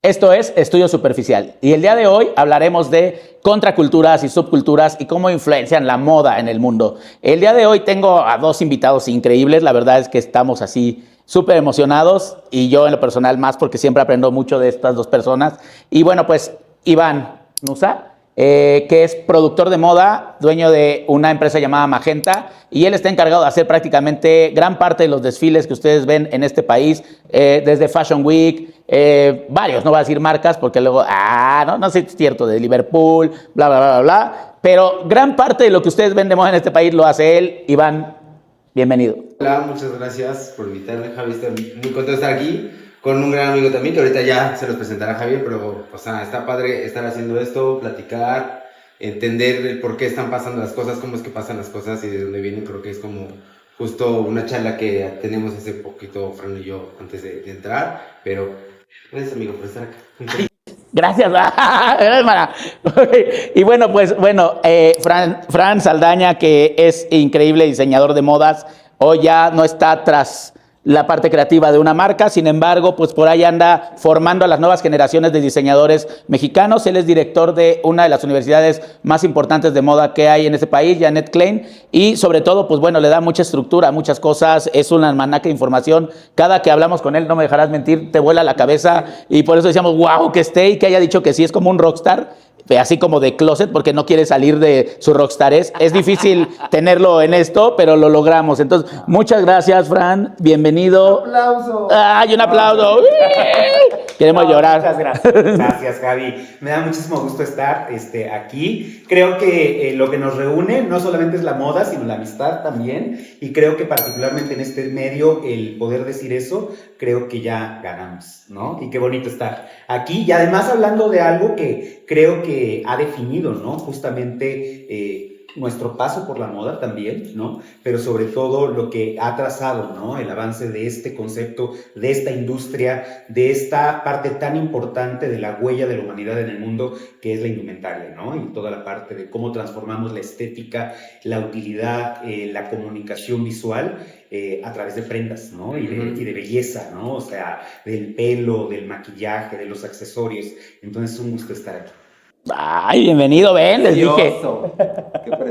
Esto es Estudio Superficial y el día de hoy hablaremos de contraculturas y subculturas y cómo influencian la moda en el mundo. El día de hoy tengo a dos invitados increíbles, la verdad es que estamos así súper emocionados y yo en lo personal más porque siempre aprendo mucho de estas dos personas. Y bueno, pues Iván Nusa, que es productor de moda, dueño de una empresa llamada Magenta, y él está encargado de hacer prácticamente gran parte de los desfiles que ustedes ven en este país, desde Fashion Week, varios, no voy a decir marcas porque luego, no sé si es cierto, de Liverpool, bla, bla, bla, bla, pero gran parte de lo que ustedes ven de moda en este país lo hace él. Iván, bienvenido. Hola, muchas gracias por invitarme, Javi. Estoy muy contento de estar aquí con un gran amigo también, que ahorita ya se los presentará Javier, pero o sea, está padre estar haciendo esto, platicar, entender el por qué están pasando las cosas, cómo es que pasan las cosas y de dónde vienen. Creo que es como justo una charla que tenemos hace poquito, Fran y yo, antes de entrar, pero gracias, amigo, por estar acá. Gracias. Y bueno, pues Fran Saldaña, que es increíble diseñador de modas, hoy ya no está tras la parte creativa de una marca, sin embargo, pues por ahí anda formando a las nuevas generaciones de diseñadores mexicanos. Él es director de una de las universidades más importantes de moda que hay en este país, Janet Klein, y sobre todo, pues bueno, le da mucha estructura a muchas cosas, es un almanaque de información. Cada que hablamos con él, no me dejarás mentir, te vuela la cabeza, y por eso decíamos, wow, que esté y que haya dicho que sí, es como un rockstar, así como de closet, porque no quiere salir de su rockstarés. Es difícil tenerlo en esto, pero lo logramos. Entonces, muchas gracias, Fran. Bienvenido. ¡Un aplauso! ¡Ay, un aplauso! Queremos llorar. Muchas gracias. Gracias, Javi. Me da muchísimo gusto estar aquí. Creo que lo que nos reúne no solamente es la moda, sino la amistad también. Y creo que particularmente en este medio, el poder decir eso, creo que ya ganamos, ¿no? Y qué bonito estar aquí. Y además hablando de algo que creo que ha definido, ¿no? Justamente nuestro paso por la moda también, ¿no? Pero sobre todo lo que ha trazado, ¿no? El avance de este concepto, de esta industria, de esta parte tan importante de la huella de la humanidad en el mundo, que es la indumentaria, ¿no? Y toda la parte de cómo transformamos la estética, la utilidad, la comunicación visual a través de prendas, ¿no? Y de belleza, ¿no? O sea, del pelo, del maquillaje, de los accesorios. Entonces es un gusto estar aquí. Ay, bienvenido, ven, les dije.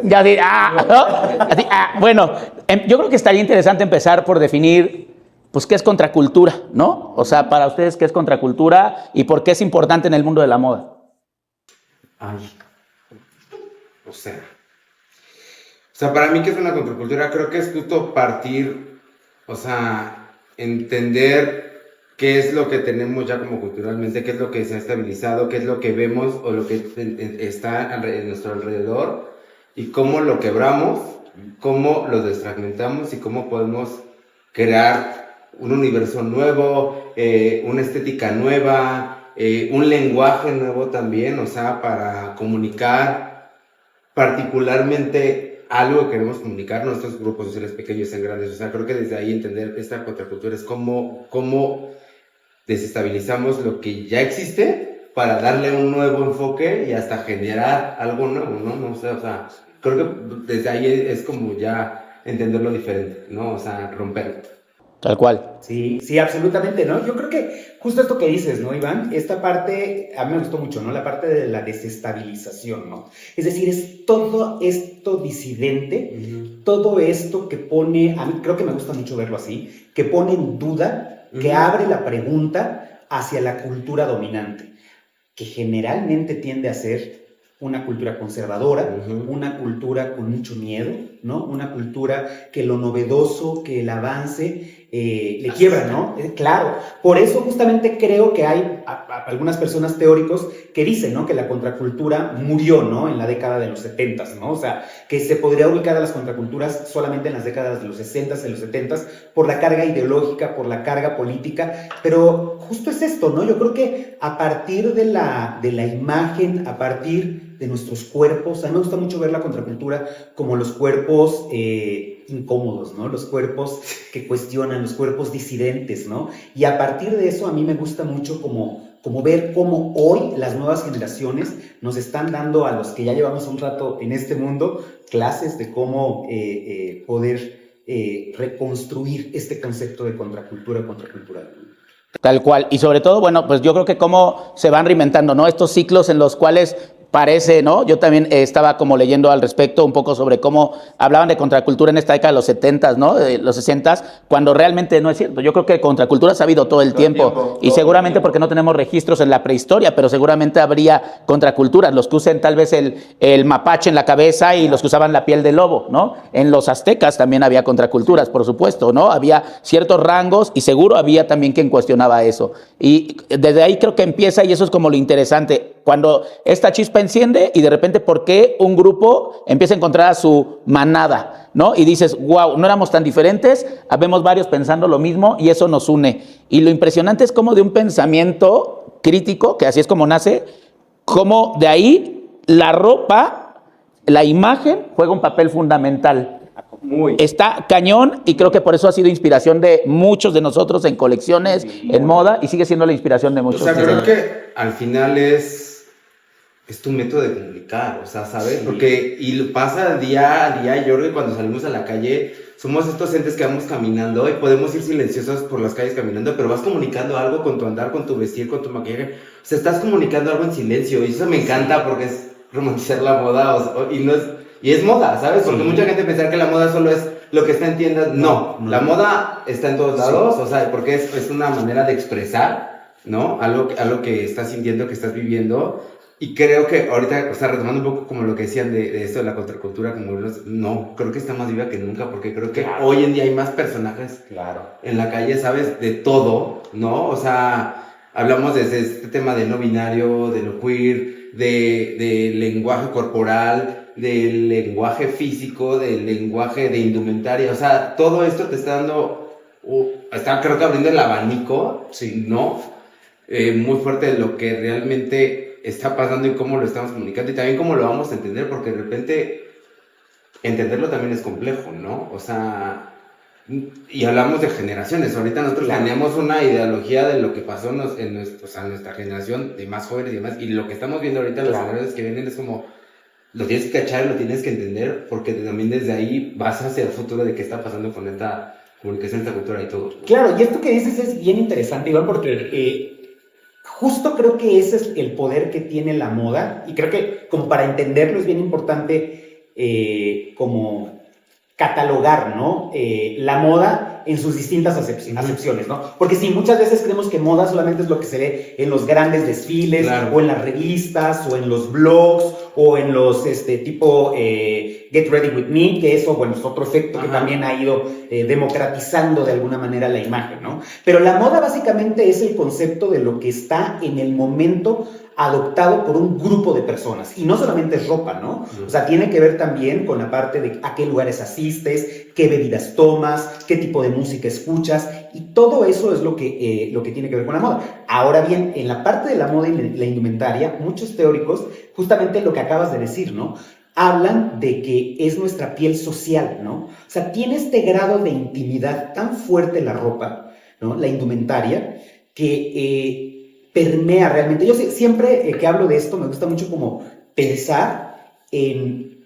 Ya bueno, yo creo que estaría interesante empezar por definir, pues, qué es contracultura, ¿no? O sea, para ustedes, ¿qué es contracultura y por qué es importante en el mundo de la moda? Ay, o sea, para mí, ¿qué es una contracultura? Creo que es justo partir, o sea, entender qué es lo que tenemos ya como culturalmente, qué es lo que se ha estabilizado, qué es lo que vemos o lo que está en nuestro alrededor y cómo lo quebramos, cómo lo desfragmentamos y cómo podemos crear un universo nuevo, una estética nueva, un lenguaje nuevo también, o sea, para comunicar particularmente algo que queremos comunicar, nuestros grupos sociales pequeños y grandes. O sea, creo que desde ahí entender esta contracultura es cómo desestabilizamos lo que ya existe para darle un nuevo enfoque y hasta generar algo nuevo, ¿no? No sé, o sea, creo que desde ahí es como ya entenderlo diferente, ¿no? O sea, romperlo. Tal cual. Sí, sí, absolutamente, ¿no? Yo creo que justo esto que dices, ¿no, Iván? Esta parte, a mí me gustó mucho, ¿no? La parte de la desestabilización, ¿no? Es decir, es todo esto disidente, todo esto que pone, a mí creo que me gusta mucho verlo así, que pone en duda, que abre la pregunta hacia la cultura dominante, que generalmente tiende a ser una cultura conservadora, una cultura con mucho miedo, ¿no? Una cultura que lo novedoso, que el avance le quiebra, ¿no? Claro, por eso justamente creo que hay algunas personas teóricos que dicen, ¿no? Que la contracultura murió, ¿no? En la década de los 70, ¿no? O sea, que se podría ubicar a las contraculturas solamente en las décadas de los 60, de los 70, por la carga ideológica, por la carga política, pero justo es esto, ¿no? Yo creo que a partir de la imagen, a partir de nuestros cuerpos, a mí me gusta mucho ver la contracultura como los cuerpos incómodos, ¿no? Los cuerpos que cuestionan, los cuerpos disidentes, ¿no? Y a partir de eso a mí me gusta mucho como ver cómo hoy las nuevas generaciones nos están dando a los que ya llevamos un rato en este mundo clases de cómo poder reconstruir este concepto de contracultura. Tal cual. Y sobre todo, bueno, pues yo creo que cómo se van reinventando, ¿no? Estos ciclos en los cuales parece, ¿no? Yo también estaba como leyendo al respecto un poco sobre cómo hablaban de contracultura en esta década de los 70s, ¿no? De los 60s, cuando realmente no es cierto. Yo creo que contracultura se ha habido todo el tiempo. Y seguramente porque no tenemos registros en la prehistoria, pero seguramente habría contraculturas. Los que usen tal vez el mapache en la cabeza y los que usaban la piel de lobo, ¿no? En los aztecas también había contraculturas, por supuesto, ¿no? Había ciertos rangos y seguro había también quien cuestionaba eso. Y desde ahí creo que empieza, y eso es como lo interesante, cuando esta chispa enciende y de repente, ¿por qué un grupo empieza a encontrar a su manada? ¿No? Y dices, wow, no éramos tan diferentes, habemos varios pensando lo mismo y eso nos une. Y lo impresionante es como de un pensamiento crítico, que así es como nace, como de ahí la ropa, la imagen juega un papel fundamental. Está cañón y creo que por eso ha sido inspiración de muchos de nosotros en colecciones, en moda, y sigue siendo la inspiración de muchos. O sea, creo que al final es tu método de comunicar, o sea, ¿sabes? Sí. Porque, y lo pasa día a día, yo creo que cuando salimos a la calle, somos estos entes que vamos caminando y podemos ir silenciosos por las calles caminando, pero vas comunicando algo con tu andar, con tu vestir, con tu maquillaje, o sea, estás comunicando algo en silencio, y eso me encanta porque es romantizar la moda, y es moda, ¿sabes? Porque mucha gente piensa que la moda solo es lo que está en tiendas, no, la moda está en todos lados, o sea, porque es una manera de expresar, ¿no? Algo que estás sintiendo, que estás viviendo. Y creo que ahorita, o sea, retomando un poco como lo que decían de esto de la contracultura, como no, creo que está más viva que nunca, porque creo que hoy en día hay más personajes en la calle, ¿sabes? De todo, ¿no? O sea, hablamos desde este tema de no binario, de lo queer, de lenguaje corporal, del lenguaje físico, del lenguaje de indumentaria, o sea, todo esto te está dando, está creo que abriendo el abanico, ¿no? Muy fuerte de lo que realmente está pasando y cómo lo estamos comunicando y también cómo lo vamos a entender, porque de repente entenderlo también es complejo, ¿no? O sea, y hablamos de generaciones. Ahorita nosotros teníamos una ideología de lo que pasó en nuestra generación de más jóvenes y demás, y lo que estamos viendo ahorita, las generaciones que vienen, es como, lo tienes que cachar, lo tienes que entender, porque también desde ahí vas hacia el futuro de qué está pasando con esta comunicación, esta cultura y todo. Claro, y esto que dices es bien interesante, Iván, porque justo creo que ese es el poder que tiene la moda, y creo que como para entenderlo es bien importante como catalogar, ¿no? La moda en sus distintas acepciones, ¿no? Porque sí, muchas veces creemos que moda solamente es lo que se ve en los grandes desfiles, o en las revistas, o en los blogs, o en los tipo Get Ready With Me, que eso, bueno, es otro efecto que también ha ido democratizando de alguna manera la imagen, ¿no? Pero la moda básicamente es el concepto de lo que está en el momento adoptado por un grupo de personas, y no solamente es ropa, ¿no? O sea, tiene que ver también con la parte de a qué lugares asistes, qué bebidas tomas, qué tipo de música escuchas, y todo eso es lo que tiene que ver con la moda. Ahora bien, en la parte de la moda y la indumentaria, muchos teóricos, justamente lo que acabas de decir, ¿no? Hablan de que es nuestra piel social, ¿no? O sea, tiene este grado de intimidad tan fuerte la ropa, ¿no? La indumentaria, que permea realmente. Yo siempre que hablo de esto me gusta mucho como pensar en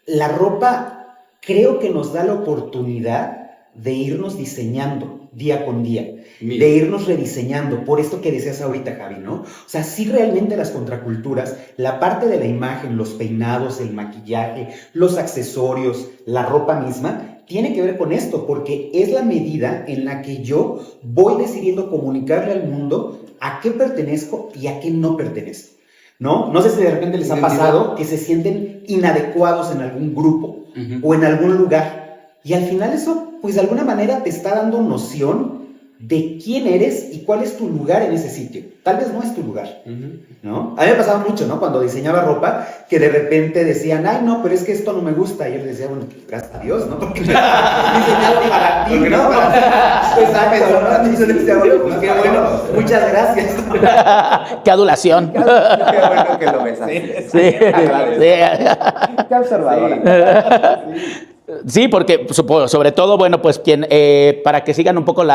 la ropa. Creo que nos da la oportunidad de irnos diseñando día con día, de irnos rediseñando, por esto que decías ahorita, Javi, ¿no? O sea, sí, realmente las contraculturas, la parte de la imagen, los peinados, el maquillaje, los accesorios, la ropa misma, tiene que ver con esto, porque es la medida en la que yo voy decidiendo comunicarle al mundo a qué pertenezco y a qué no pertenezco, ¿no? No sé si de repente les ha pasado que se sienten inadecuados en algún grupo o en algún lugar, y al final eso, pues de alguna manera te está dando noción de quién eres y cuál es tu lugar en ese sitio. Tal vez no es tu lugar, ¿no? A mí me pasaba mucho, ¿no? Cuando diseñaba ropa, que de repente decían, ay, no, pero es que esto no me gusta. Y yo les decía, bueno, gracias a Dios, ¿no? Porque diseñado para ti, ¿no? Pues pues qué bueno, muchas gracias. ¡Qué adulación! Qué bueno que lo ves así. Sí. Qué observadora. Sí, porque sobre todo, bueno, pues para que sigan un poco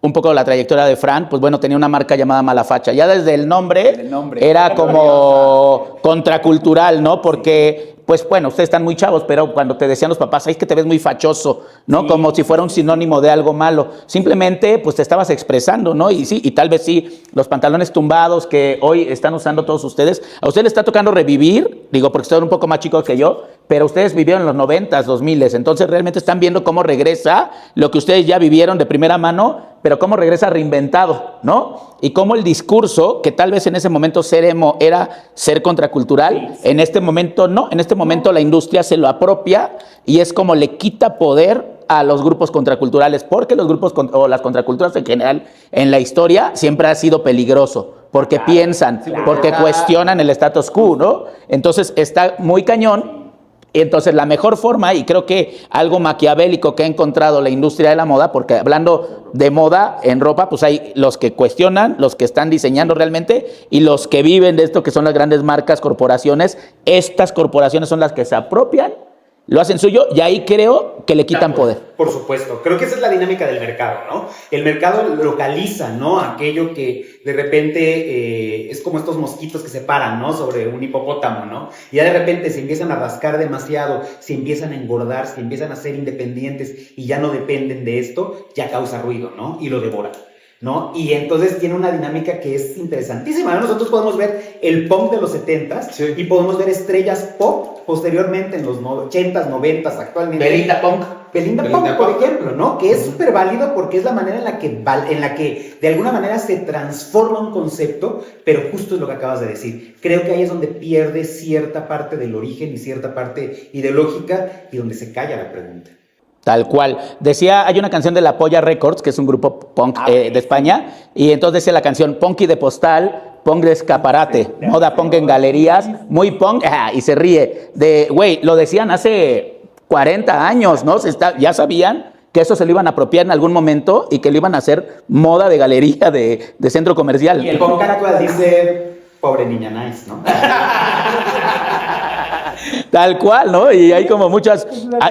un poco la trayectoria de Fran, pues bueno, tenía una marca llamada Malafacha. Ya desde el nombre era como contracultural, ¿no? Porque, pues bueno, ustedes están muy chavos, pero cuando te decían los papás, ay, es que te ves muy fachoso, ¿no? Sí, como si fuera un sinónimo de algo malo. Simplemente, pues te estabas expresando, ¿no? Y sí, y tal vez sí, los pantalones tumbados que hoy están usando todos ustedes, a ustedes les está tocando revivir, digo, porque son un poco más chicos que yo, pero ustedes vivieron en los 90s, 2000s, entonces realmente están viendo cómo regresa lo que ustedes ya vivieron de primera mano, pero cómo regresa reinventado, ¿no? Y cómo el discurso, que tal vez en ese momento ser emo era ser contracultural, en este momento no, en este momento la industria se lo apropia y es como le quita poder a los grupos contraculturales, porque los grupos o las contraculturas en general en la historia siempre ha sido peligroso, porque piensan, porque cuestionan el status quo, ¿no? Entonces está muy cañón. Entonces la mejor forma, y creo que algo maquiavélico que ha encontrado la industria de la moda, porque hablando de moda en ropa, pues hay los que cuestionan, los que están diseñando realmente y los que viven de esto, que son las grandes marcas, corporaciones. Estas corporaciones son las que se apropian, lo hacen suyo y ahí creo que le quitan poder. Por supuesto, creo que esa es la dinámica del mercado, ¿no? El mercado localiza, ¿no? Aquello que de repente es como estos mosquitos que se paran, ¿no? Sobre un hipopótamo, ¿no? Y ya de repente se empiezan a rascar demasiado, se empiezan a engordar, se empiezan a ser independientes y ya no dependen de esto, ya causa ruido, ¿no? Y lo devora, ¿no? Y entonces tiene una dinámica que es interesantísima, ¿no? Nosotros podemos ver el punk de los 70s sí, y podemos ver estrellas pop posteriormente en los 80s, 90s, actualmente. Belinda Punk, por ejemplo, ¿no? Que es súper válido porque es la manera en la que de alguna manera se transforma un concepto, pero justo es lo que acabas de decir. Creo que ahí es donde pierde cierta parte del origen y cierta parte ideológica y donde se calla la pregunta. Tal cual. Decía, hay una canción de La Polla Records, que es un grupo punk de España, y entonces decía la canción Punky de postal, punk de escaparate, moda punk en galerías, muy punk, y se ríe. Güey, lo decían hace 40 años, ¿no? Ya sabían que eso se lo iban a apropiar en algún momento y que lo iban a hacer moda de galería, de centro comercial. Y el punk actual dice, pobre niña nice, ¿no? Tal cual, ¿no? Y hay como muchas,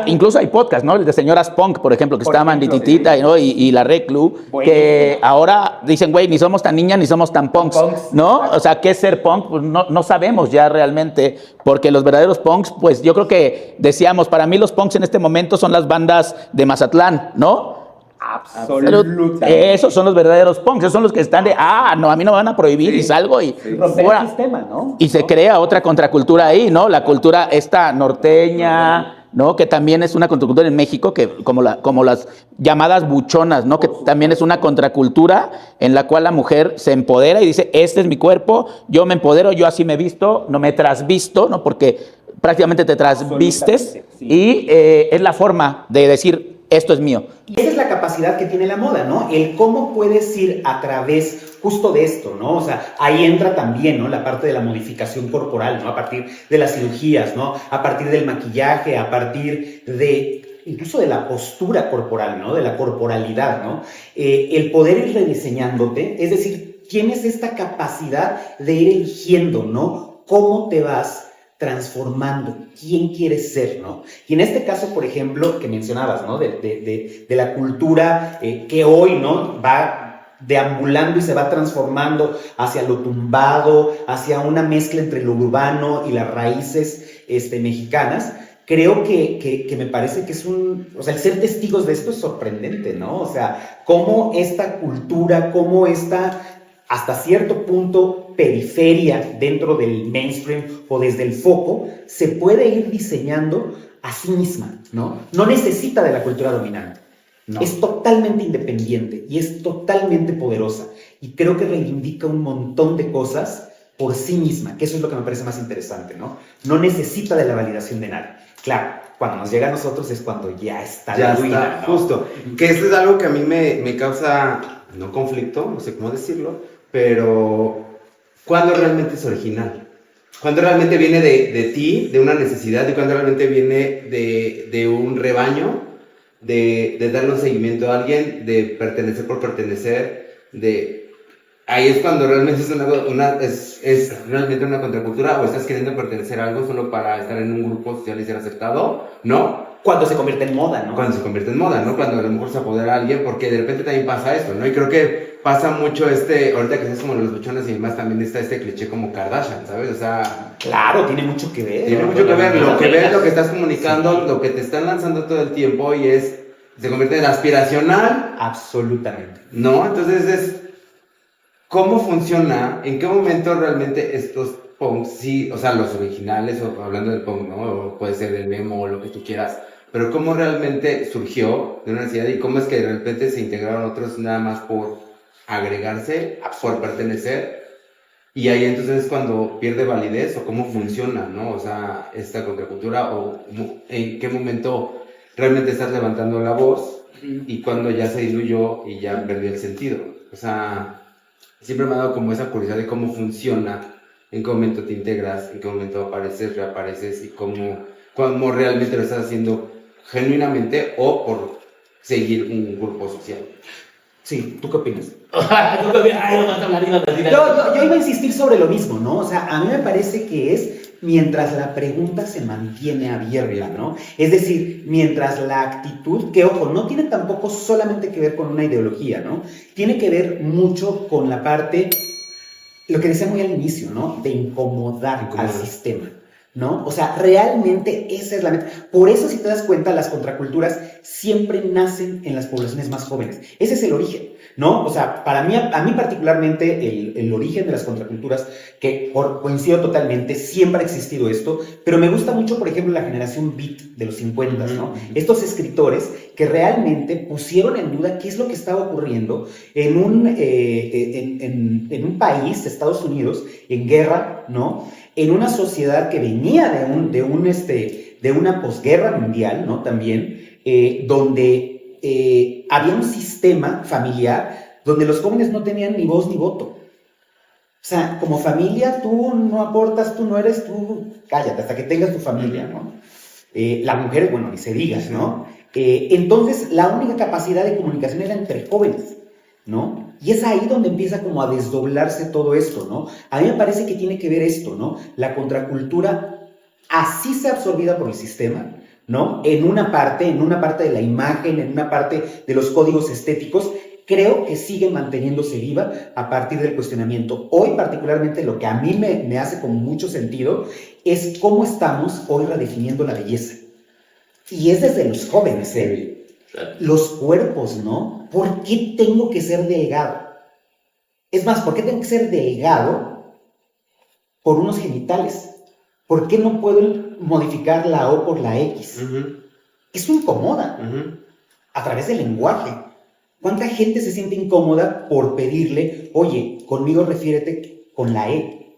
incluso hay podcasts, ¿no? El de señoras punk, por ejemplo, que está Mandititita, ¿no? Y la Reclu, que ahora dicen, güey, ni somos tan niñas ni somos tan punks, ¿no? O sea, ¿qué es ser punk? Pues no sabemos ya realmente, porque los verdaderos punks, pues yo creo que decíamos, para mí los punks en este momento son las bandas de Mazatlán, ¿no? Absolutamente. Esos son los verdaderos punks, esos son los que están de, no, a mí no me van a prohibir y salgo y romper el sistema, ¿no? Y se crea otra contracultura ahí, ¿no? La cultura esta norteña, ¿no? Que también es una contracultura en México, que como las llamadas buchonas, ¿no? Que también es una contracultura en la cual la mujer se empodera y dice, este es mi cuerpo, yo me empodero, yo así me visto, no me trasvisto, ¿no? Porque prácticamente te trasvistes y es la forma de decir, esto es mío. Y esa es la capacidad que tiene la moda, ¿no? El cómo puedes ir a través justo de esto, ¿no? O sea, ahí entra también, ¿no? La parte de la modificación corporal, ¿no? A partir de las cirugías, ¿no? A partir del maquillaje, a partir de incluso de la postura corporal, ¿no? De la corporalidad, ¿no? El poder ir rediseñándote, es decir, tienes esta capacidad de ir eligiendo, ¿no? Cómo te vas transformando, quién quieres ser, ¿no? Y en este caso, por ejemplo, que mencionabas, ¿no? De la cultura que hoy, ¿no? Va deambulando y se va transformando hacia lo tumbado, hacia una mezcla entre lo urbano y las raíces mexicanas. Creo que me parece que es o sea, el ser testigos de esto es sorprendente, ¿no? O sea, cómo esta cultura, cómo esta, hasta cierto punto, periferia dentro del mainstream o desde el foco, se puede ir diseñando a sí misma, ¿no? No necesita de la cultura dominante. No. Es totalmente independiente y es totalmente poderosa. Y creo que reivindica un montón de cosas por sí misma, que eso es lo que me parece más interesante, ¿no? No necesita de la validación de nadie. Claro, cuando nos llega a nosotros es cuando ya está la ruina, ¿no? Justo. Que eso es algo que a mí me causa, no conflicto, no sé cómo decirlo, pero ¿cuándo realmente es original? ¿Cuándo realmente viene de ti, de una necesidad? ¿Y cuándo realmente viene de un rebaño? De darle un seguimiento a alguien, de pertenecer por pertenecer, ahí es cuando realmente es realmente una contracultura, o estás queriendo pertenecer a algo solo para estar en un grupo social y ser aceptado, ¿no? Cuando se convierte en moda, ¿no? Cuando se convierte en moda, ¿no? Cuando a lo mejor se apodera a alguien, porque de repente también pasa eso, ¿no? Y creo que pasa mucho ahorita que es como los buchones y demás, también está este cliché como Kardashian, ¿sabes? O sea... Claro, tiene mucho que ver. Tiene mucho que ver, lo que ves, lo que estás comunicando, lo que te están lanzando todo el tiempo y se convierte en aspiracional. Absolutamente. ¿No? Entonces ¿cómo funciona? ¿En qué momento realmente estos punks, sí, o sea, los originales, o hablando del punk, ¿no? O puede ser el memo o lo que tú quieras, pero cómo realmente surgió de una necesidad y cómo es que de repente se integraron otros nada más por agregarse, por pertenecer, y ahí entonces es cuando pierde validez o cómo funciona, ¿no? O sea, esta contracultura o en qué momento realmente estás levantando la voz y cuando ya se diluyó y ya perdió el sentido. O sea, siempre me ha dado como esa curiosidad de cómo funciona, en qué momento te integras, en qué momento apareces, reapareces y cómo realmente lo estás haciendo genuinamente o por seguir un grupo social. Sí, ¿tú qué opinas? Yo Yo iba a insistir sobre lo mismo, ¿no? O sea, a mí me parece que es mientras la pregunta se mantiene abierta, ¿no? Es decir, mientras la actitud, que ojo, no tiene tampoco solamente que ver con una ideología, ¿no? Tiene que ver mucho con la parte, lo que decía muy al inicio, ¿no? De incomodar al sistema, ¿no? O sea, realmente esa es la meta. Por eso, si te das cuenta, las contraculturas siempre nacen en las poblaciones más jóvenes. Ese es el origen, ¿no? O sea, a mí particularmente, el origen de las contraculturas, que coincido totalmente, siempre ha existido esto, pero me gusta mucho, por ejemplo, la generación beat de los 50, ¿no? Estos escritores que realmente pusieron en duda qué es lo que estaba ocurriendo en un país, Estados Unidos, en guerra, ¿no? En una sociedad que venía de una posguerra mundial, ¿no? También, donde había un sistema familiar donde los jóvenes no tenían ni voz ni voto. O sea, como familia, tú no aportas, tú no eres, tú cállate hasta que tengas tu familia, ¿no? La mujer, bueno, ni se diga, ¿no? Entonces, la única capacidad de comunicación era entre jóvenes, ¿no? Y es ahí donde empieza como a desdoblarse todo esto, ¿no? A mí me parece que tiene que ver esto, ¿no? La contracultura así se absorbida por el sistema, ¿no? En una parte de la imagen, en una parte de los códigos estéticos, creo que sigue manteniéndose viva a partir del cuestionamiento. Hoy, particularmente, lo que a mí me hace con mucho sentido es cómo estamos hoy redefiniendo la belleza. Y es desde los jóvenes, ¿eh? Los cuerpos, ¿no? ¿Por qué tengo que ser delgado? Es más, ¿por qué tengo que ser delgado por unos genitales? ¿Por qué no puedo modificar la O por la X? Eso incomoda a través del lenguaje. ¿Cuánta gente se siente incómoda por pedirle, oye, conmigo refiérete con la E?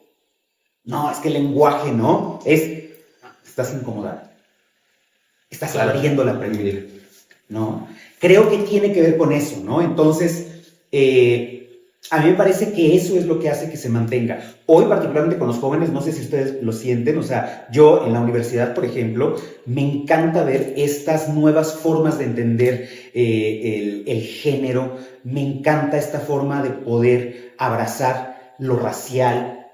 No, es que el lenguaje, ¿no? Estás incomodada. Estás abriendo la pregunta, ¿no? Creo que tiene que ver con eso, ¿no? Entonces, a mí me parece que eso es lo que hace que se mantenga. Hoy, particularmente con los jóvenes, no sé si ustedes lo sienten, o sea, yo en la universidad, por ejemplo, me encanta ver estas nuevas formas de entender el género, me encanta esta forma de poder abrazar lo racial,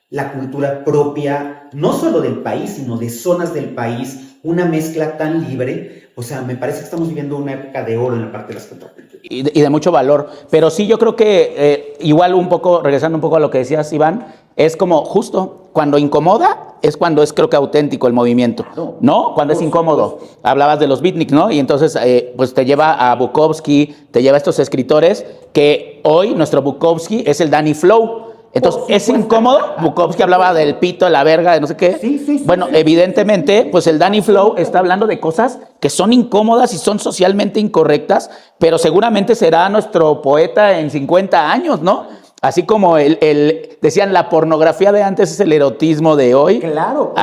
la cultura propia, no solo del país, sino de zonas del país, una mezcla tan libre. O sea, me parece que estamos viviendo una época de oro en la parte de las contraculturas. Y de mucho valor. Pero sí, yo creo que igual un poco, regresando un poco a lo que decías, Iván, es como justo cuando incomoda es cuando es, creo que, auténtico el movimiento, ¿no? Cuando es incómodo. Hablabas de los beatniks, ¿no? Y entonces, pues te lleva a Bukowski, te lleva a estos escritores que hoy nuestro Bukowski es el Danny Flow. Entonces, ¿es incómodo? Bukowski hablaba del pito, de la verga, de no sé qué. Sí. Bueno, evidentemente, pues el Danny Flow está hablando de cosas que son incómodas y son socialmente incorrectas, pero seguramente será nuestro poeta en 50 años, ¿no? Así como decían, la pornografía de antes es el erotismo de hoy. Claro.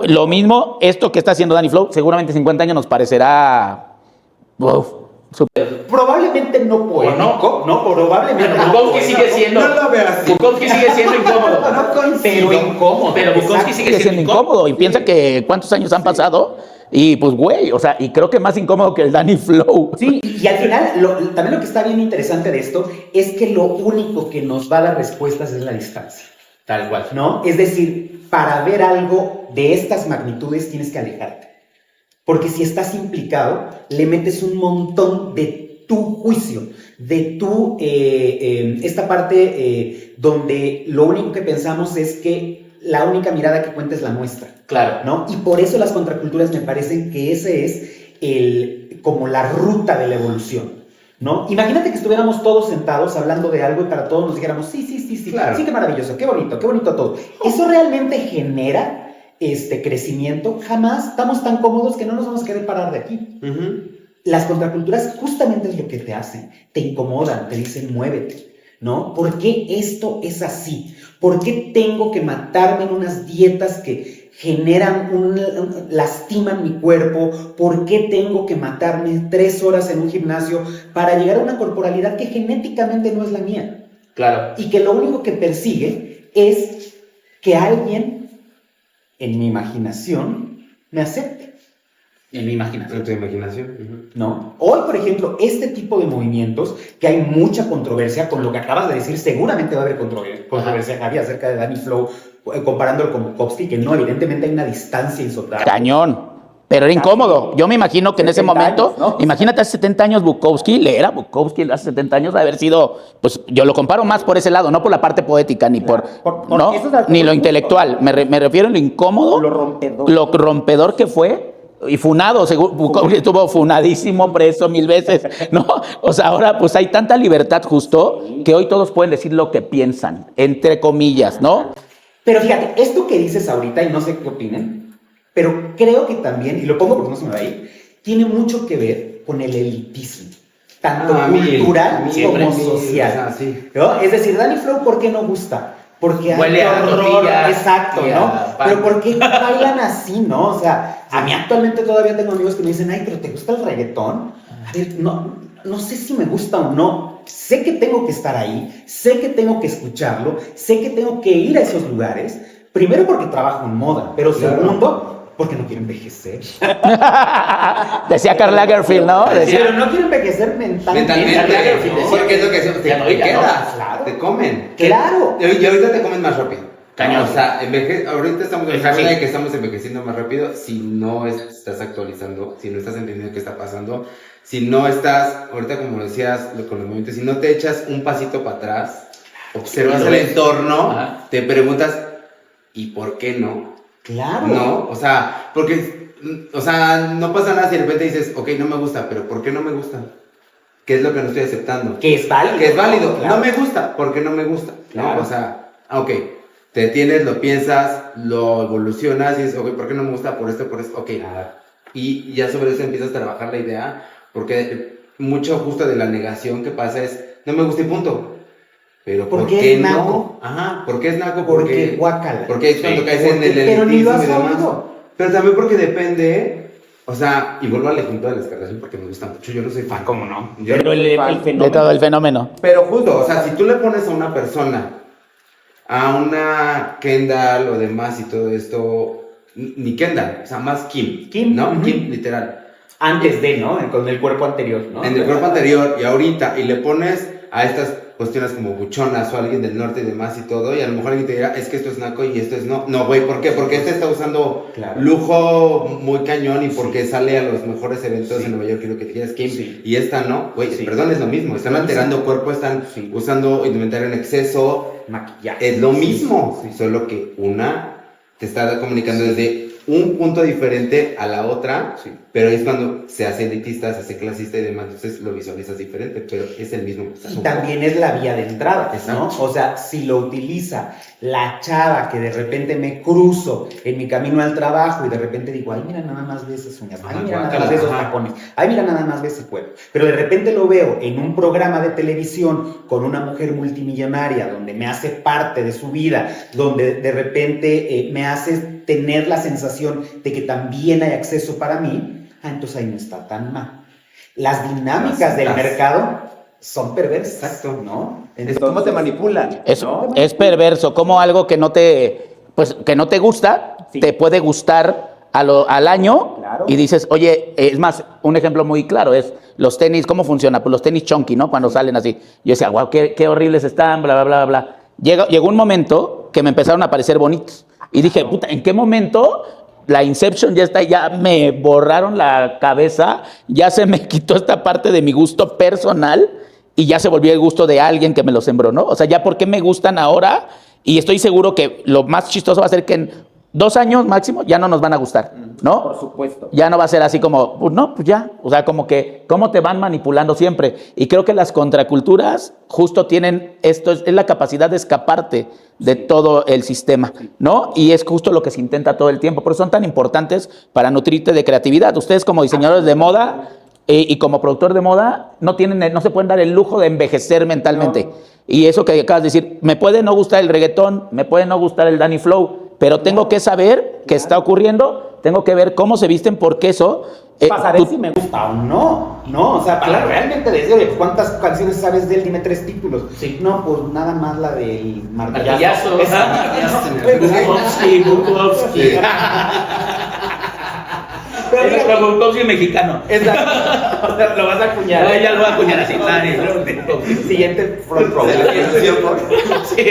Lo mismo, esto que está haciendo Danny Flow, seguramente en 50 años nos parecerá... super. Probablemente no poético, ¿no? Probablemente Bueno, Bukowski sigue siendo... No lo veas así. Bukowski sigue siendo incómodo. No coincido. Pero incómodo. Pero Bukowski sigue siendo incómodo. Y piensa que cuántos años han pasado. Y pues, güey, o sea, y creo que más incómodo que el Danny Flow. Sí, y al final, también lo que está bien interesante de esto es que lo único que nos va a dar respuestas es la distancia. Tal cual. ¿No? Es decir, para ver algo de estas magnitudes tienes que alejarte. Porque si estás implicado, le metes un montón de tu juicio, de tu, esta parte donde lo único que pensamos es que la única mirada que cuenta es la nuestra. Claro. ¿No? Y por eso las contraculturas me parecen que ese es como la ruta de la evolución, ¿no? Imagínate que estuviéramos todos sentados hablando de algo y para todos nos dijéramos, sí, claro. Sí, qué maravilloso, qué bonito todo. ¿Eso realmente genera crecimiento? Jamás. Estamos tan cómodos que no nos vamos a querer parar de aquí. Las contraculturas justamente es lo que te hacen, te incomodan, te dicen muévete, ¿no? ¿Por qué esto es así? ¿Por qué tengo que matarme en unas dietas que generan lastiman mi cuerpo? ¿Por qué tengo que matarme 3 horas en un gimnasio para llegar a una corporalidad que genéticamente no es la mía? Claro. Y que lo único que persigue es que alguien, en mi imaginación, me acepte. En mi imaginación. En tu imaginación. ¿No? Hoy, por ejemplo, este tipo de movimientos, que hay mucha controversia con lo que acabas de decir, seguramente va a haber controversia, Javi, acerca de Danny Flow, comparándolo con Bukowski, que no, evidentemente hay una distancia insoportable. Cañón. Pero era incómodo. Yo me imagino que en ese momento, años, ¿no? imagínate hace 70 años Bukowski, leer a Bukowski hace 70 años de haber sido, pues yo lo comparo más por ese lado, no por la parte poética, ni Claro, ¿no? eso es Ni lo intelectual. Me refiero a lo incómodo, lo rompedor que fue. Y funado, Bukowski estuvo funadísimo, preso 1000 veces, ¿no? O sea, ahora pues hay tanta libertad justo que hoy todos pueden decir lo que piensan, entre comillas, ¿no? Pero fíjate, esto que dices ahorita, y no sé qué opinen, pero creo que también, y lo pongo porque no se me va a ir, tiene mucho que ver con el elitismo, tanto cultural como social. O sea, sí. ¿No? Es decir, Danny Flow, ¿por qué no gusta? Porque hay Huele a horror, tortillas exacto, y a ¿no? pan. Pero ¿por qué bailan así, no? O sea, a mí actualmente todavía tengo amigos que me dicen, ay, pero ¿te gusta el reggaetón? A ver, no sé si me gusta o no. Sé que tengo que estar ahí, sé que tengo que escucharlo, sé que tengo que ir a esos lugares. Primero porque trabajo en moda, pero segundo porque no quiero envejecer. Decía Karl Lagerfeld, ¿no? Decía, Pero no quiero envejecer mentalmente. Mentalmente, porque es lo que decimos, Ya no, te ya no. quedas, Claro. te comen. Claro. Y ahorita te comen más rápido. Cañón. O sea, ahorita estamos en Es una así. de que estamos envejeciendo más rápido si no estás actualizando, si no estás entendiendo qué está pasando, si no estás, ahorita como decías con los movimientos, si no te echas un pasito para atrás, observas Lo el ves. entorno, Ajá. te preguntas, ¿y por qué no? Claro. No, o sea, porque, o sea, no pasa nada si de repente dices, ok, no me gusta, pero ¿por qué no me gusta? ¿Qué es lo que no estoy aceptando? Que es válido. Que es válido. Claro. No me gusta, porque no me gusta. Claro. ¿No? O sea, ok, te detienes, lo piensas, lo evolucionas y dices, ok, ¿por qué no me gusta? Por esto, ok. Y ya sobre eso empiezas a trabajar la idea, porque mucho justo de la negación que pasa es, no me gusta y punto. Pero ¿por Porque qué es naco. no? Ajá, ¿por qué es naco? Porque guácala. Porque es cuando caes en el Pero ni lo has elitismo y demás. oído. Pero también porque depende, o sea, y vuelvo al ejemplo de la escalación porque me gusta mucho, yo no soy fan. ¿Cómo no? Yo Pero el de fenómeno. todo el fenómeno. Pero justo, o sea, si tú le pones a una persona, a una Kendall o demás y todo esto, ni Kendall, o sea, más Kim, Kim, ¿no? ujú. Kim, literal. Antes de, ¿no? Con el cuerpo anterior, ¿no? En el cuerpo anterior y ahorita, y le pones a estas cuestiones como buchonas o alguien del norte y demás y todo, y a lo mejor alguien te dirá, es que esto es naco y esto es no. No, güey, ¿por qué? Porque este está usando Claro. lujo muy cañón y porque sale a los mejores eventos Sí. en Nueva York y lo que quieras, Kim, Sí. y esta no, güey, Sí. perdón, es lo mismo, están alterando cuerpo, están Sí. usando indumentaria en exceso, Maquillaje. es lo mismo, Sí, sí. solo que una te está comunicando desde un punto diferente a la otra, Sí. pero es cuando se hace elitista, se hace clasista y demás, entonces lo visualizas diferente, pero es el mismo. Y también es la vía de entrada, ¿no? Exacto. O sea, si lo utiliza la chava que de repente me cruzo en mi camino al trabajo y de repente digo, ay, mira nada más ve esas uñas, ay, Ajá, mira nada guácala, más ve esos ajá. tacones, ay, mira nada más ve ese cuerpo. Pero de repente lo veo en un programa de televisión con una mujer multimillonaria donde me hace parte de su vida, donde de repente me hace tener la sensación de que también hay acceso para mí, entonces ahí no está tan mal. Las dinámicas del mercado son perversas, Exacto. ¿no? Es cómo te manipulan. ¿no? Es perverso, como algo que no te, pues, que no te gusta, Sí. te puede gustar al año, Claro. y dices, oye, es más, un ejemplo muy claro es los tenis, ¿cómo funciona? Pues los tenis chunky, ¿no? Cuando salen así. Yo decía, wow, qué horribles están, bla, bla, bla, bla. Llegó un momento que me empezaron a parecer bonitos. Y dije, puta, ¿en qué momento la Inception ya está, ya me borraron la cabeza, ya se me quitó esta parte de mi gusto personal y ya se volvió el gusto de alguien que me lo sembró, ¿no? O sea, ya por qué me gustan ahora y estoy seguro que lo más chistoso va a ser que en 2 años máximo ya no nos van a gustar, ¿no? Por supuesto. Ya no va a ser así como, pues no, pues ya. O sea, como que, ¿cómo te van manipulando siempre? Y creo que las contraculturas justo tienen esto, es la capacidad de escaparte de todo el sistema, ¿no? Y es justo lo que se intenta todo el tiempo. Por eso son tan importantes para nutrirte de creatividad. Ustedes como diseñadores de moda y como productor de moda no se pueden dar el lujo de envejecer mentalmente. No. Y eso que acabas de decir, me puede no gustar el reggaetón, me puede no gustar el Danny Flow, pero tengo que saber qué está ocurriendo, tengo que ver cómo se visten, porque eso... pasaré si me gusta o no, ¿no? O sea, para realmente decirle cuántas canciones sabes de él, dime 3 títulos. Sí. No, pues nada más la del martillazo. Bukowski. Pero Bukowski mexicano. Exacto. Lo vas a acuñar. No, ya lo voy a acuñar así. Siguiente front row. Sí.